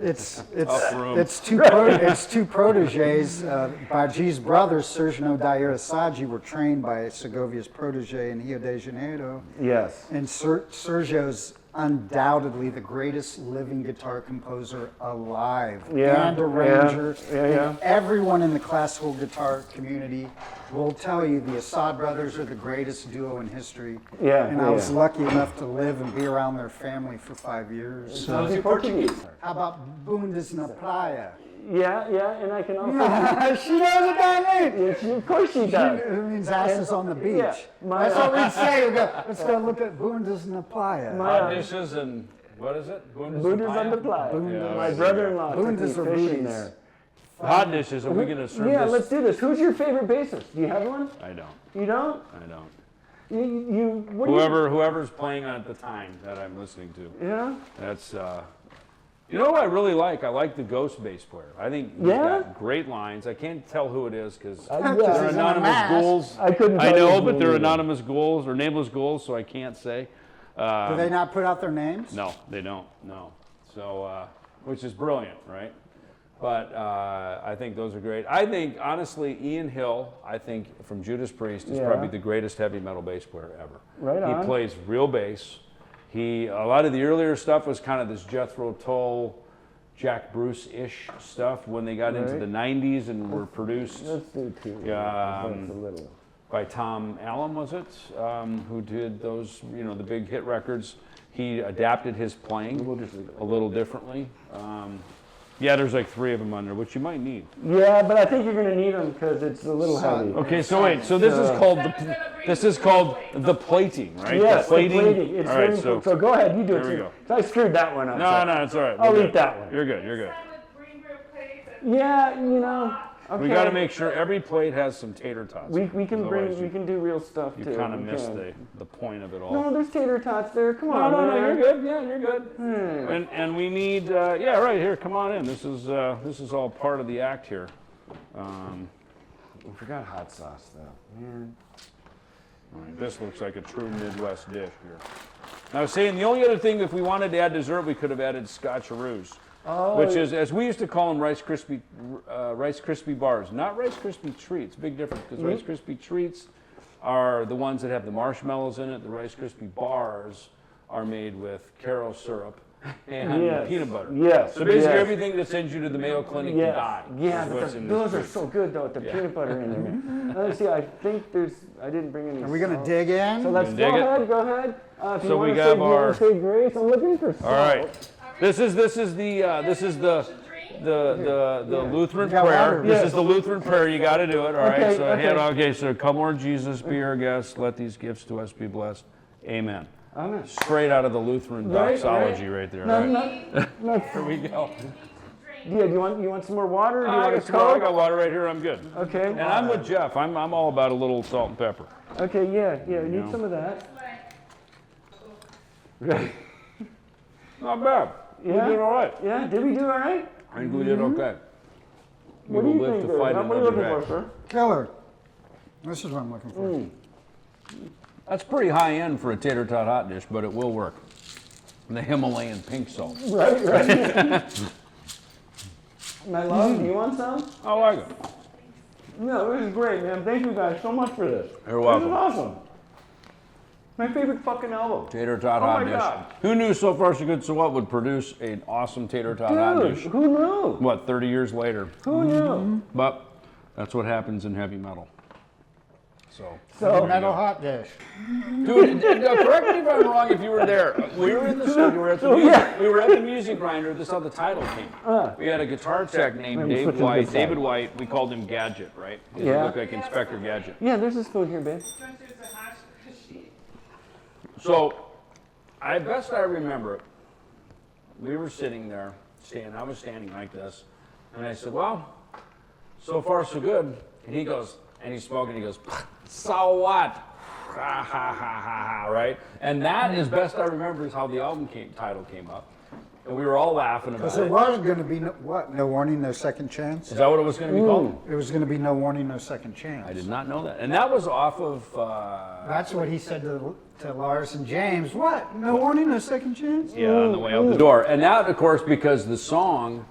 It's two proteges. Baji's brothers, Sergio Daira Saggi, were trained by Segovia's protege in Rio de Janeiro. Yes. And Sergio's undoubtedly the greatest living guitar composer alive and arranger. And everyone in the classical guitar community will tell you the Assad brothers are the greatest duo in history. And I was lucky enough to live and be around their family for 5 years. Sounds like Portuguese. How about Bundes na Praia? Yeah, and I can also. She knows what that means. Yes, of course she does. It means asses on the beach. Yeah, That's what we'd say. Let's go look at Bundes na Playa. Hot dishes and what is it? Bundes on the playa. My brother-in-law took me Bundes or fishing booties. there. Hot dishes. Are we going to serve Yeah, this? let's do this. Who's your favorite bassist? Do you have one? I don't. You don't? I don't. What do you? Whoever's playing at the time that I'm listening to. Yeah. That's. You know what I really like? I like the Ghost bass player. I think he's got great lines. I can't tell who it is because they're he's in a anonymous mask. ghouls. I couldn't. I tell know, you but who they're it is. anonymous ghouls or nameless ghouls, so I can't say. Do they not put out their names? No, they don't. No. So, which is brilliant, right? But I think those are great. I think, honestly, Ian Hill, I think, from Judas Priest, is probably the greatest heavy metal bass player ever. Right on. He plays real bass. A lot of the earlier stuff was kind of this Jethro Tull, Jack Bruce-ish stuff when they got into the 90s and were produced Let's do two. Yeah, That's a little. by Tom Allen, was it? Who did those, the big hit records. He adapted his playing a little differently. Yeah, there's like 3 of them under, which you might need. Yeah, but I think you're gonna need them because it's a little heavy. Okay, so wait, so this is called the plating, right? Yes, the plating. It's all right, really cool. So go ahead, you do it. There we go. So I screwed that one up. No, it's all right. I'll We're eat good. that one. You're good. You're good. Yeah, you know. Okay. We got to make sure every plate has some tater tots. We can Otherwise we can do real stuff You too. kind of We missed can. the point of it all. No, there's tater tots there. Come on. No, man. you're good. Yeah, you're good. And we need, yeah, right here. Come on in. This is all part of the act here. We forgot hot sauce though. Man. All right, this looks like a true Midwest dish here. And I was saying the only other thing, if we wanted to add dessert, we could have added scotcheroos. Oh, Which is, as we used to call them, Rice Krispie bars, not Rice Krispie treats. Big difference, because Rice Krispie treats are the ones that have the marshmallows in it. The Rice Krispie bars are made with Karo syrup and peanut butter. Yes. So basically, everything that sends you to the Mayo Clinic to die. Yeah, is but what's in those this are so good though with the peanut butter in there. Man. Let's see. I think I didn't bring any. Are we going to salt. dig in? So let's You go dig it? ahead. Go ahead. If you So we wanna got say, you our- wanna say grace. I'm looking for salt. All right. This is the Lutheran got prayer. water. This is the Lutheran prayer. You got to do it. All right. Okay, So okay. So come, Lord Jesus, be our guest. Let these gifts to us be blessed. Amen. Amen. Straight out of the Lutheran Right, doxology right there. No, right? no. Here we go. Yeah, you want some more water? Do you I want a got some water. I Coke? got water right here. I'm good. Okay. And I'm with Jeff. I'm all about a little salt and pepper. Okay. Yeah. We need know. some of that. Right. Not bad. Yeah? We did all right. Yeah. Did we do all right? I think we did okay. What We do will you live think? to fight What are you another looking day. for, sir? Killer. This is what I'm looking for. That's pretty high end for a tater tot hot dish, but it will work. The Himalayan pink salt. Right. My love, do you want some? I like it. No, this is great, man. Thank you guys so much for this. You're welcome. This is awesome. My favorite fucking album. Tater tot Oh hot my dish. God. Who knew So Far So Good So What would produce an awesome tater tot hot Dude, dish? who knew? What, 30 years later? Who knew? But that's what happens in heavy metal. So, Metal hot dish. Dude, correct me if I'm wrong if you were there. We were in the studio, we were at the music grinder, this is how the title came. We had a guitar tech named switching this side. David White, we called him Gadget, right? 'Cause Yeah. He looked like Inspector Gadget. yeah, there's a spoon here, babe. So, best I remember it, we were sitting there, I was standing like this, and I said, well, so far so good. And he goes, and he's smoking, he goes, so what? Ha ha ha ha ha, right? And that, as best I remember, is how the album title came up. And we were all laughing about Because it it. was going to be, no warning, no second chance. Is that what it was going to be called? It was going to be no warning, no second chance. I did not know that. And that was off of, That's what he said to Lars and James. What? No warning, no second chance? yeah, on the way out the door. And that, of course, because the song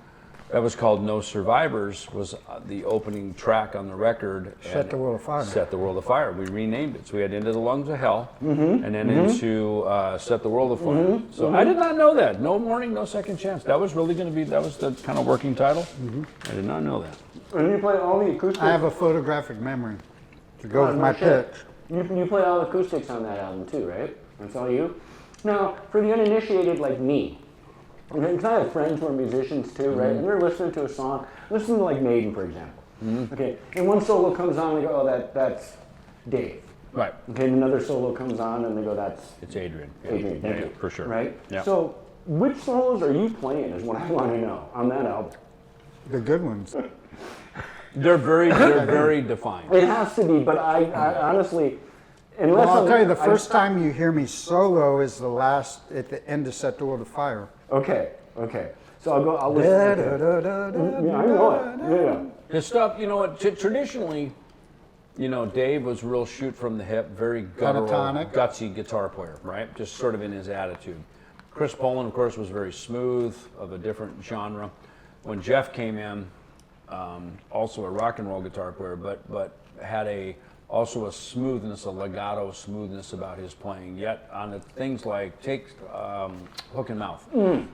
that was called No Survivors was the opening track on the record. Set the World Afire. Set the World Afire. We renamed it. So we had Into the Lungs of Hell and then into Set the World Afire. So I did not know that. No Warning, No Second Chance. That was really going to be, that was the kind of working title. I did not know that. And you play all the acoustics. I have a photographic memory to go with no my shit. pitch. You play all the acoustics on that album too, right? That's all you? Now, for the uninitiated like me, because I have friends who are musicians too, right? And they're listening to a song, listen to like Maiden, for example. Okay, and one solo comes on, and they go, oh, that's Dave. Right. Okay, and another solo comes on, and they go, that's It's Adrian. Adrian. Thank Yeah, you. for sure. Right? Yeah. So, which solos are you playing is what I want to know on that album. The good ones. They're very defined. It has to be, but I honestly, unless Well, I'll tell you, the I- first time you hear me solo is the last, at the end of Set the World Afire. Okay. So I'll listen. Yeah, I know it. Yeah. His stuff, you know what, traditionally, you know, Dave was real shoot from the hip, very guttural, Pentatonic. gutsy guitar player, right? Just sort of in his attitude. Chris Poland, of course, was very smooth, of a different genre. When Jeff came in, also a rock and roll guitar player, but had also a smoothness, a legato smoothness about his playing. Yet on the things like take Hook and Mouth,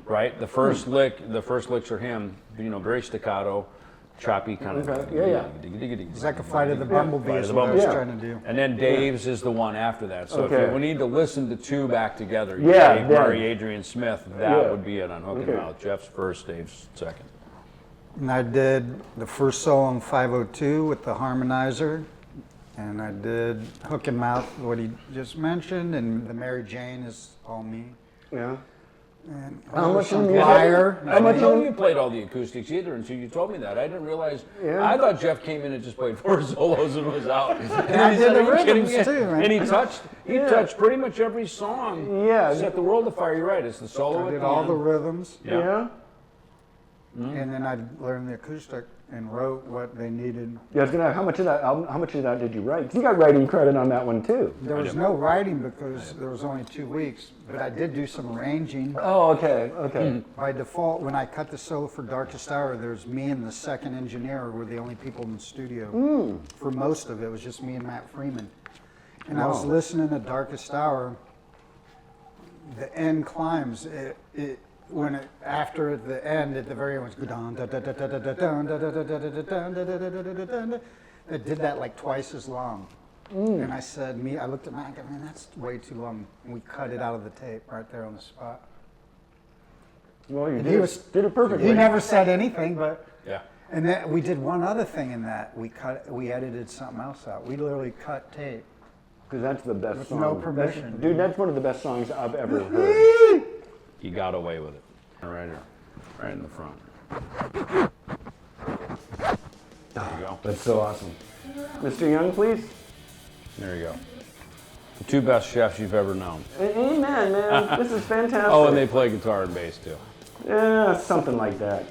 right? The first licks are him, you know, very staccato, choppy kind of. Okay, yeah. It's like a Flight of the Bumblebee Flight of is the what I was Bumblebee. trying to do. And then Dave's is the one after that. So Okay. if we need to listen to two back together, Yeah, Dave then. Murray, Adrian Smith, that Yeah. would be it on Hook and Okay. Mouth. Jeff's first, Dave's second. And I did the first solo in 502 with the harmonizer. And I did Hook and Mouth, what he just mentioned, and the Mary Jane is all me. Yeah. And How much some in music? Liar. I didn't know you played all the acoustics either until you told me that. I didn't realize. Yeah. I thought Jeff came in and just played 4 solos and was out. And I did the rhythms too, man. And he touched pretty much every song. Yeah. Set the world afire. You're right. It's the solo. I at did the all end. the rhythms. Yeah. And then I learned the acoustic and wrote what they needed. Yeah, I was gonna. How much of that album? How much of that did you write? 'Cause you got writing credit on that one too. There was no writing because there was only 2 weeks, but I did do some arranging. Oh, okay, okay. By default, when I cut the solo for Darkest Hour, there's me and the second engineer were the only people in the studio. For most of it, it was just me and Matt Freeman. And I was listening to Darkest Hour. The end climbs. After at the end, at the very end, it did that like twice as long. And I said, I looked at Matt and go, man, that's way too long. And we cut it out of the tape right there on the spot. Well, you And did it perfectly. He never said anything, but Yeah. and then we did one other thing in that we edited something else out. We literally cut tape. Because that's the best With song. no permission. Dude, that's one of the best songs I've ever heard. He got away with it. Right here. Right in the front. There you go. That's so awesome. Mr. Young, please. There you go. The 2 best chefs you've ever known. Amen, man. This is fantastic. Oh, and they play guitar and bass too. Yeah, something like that.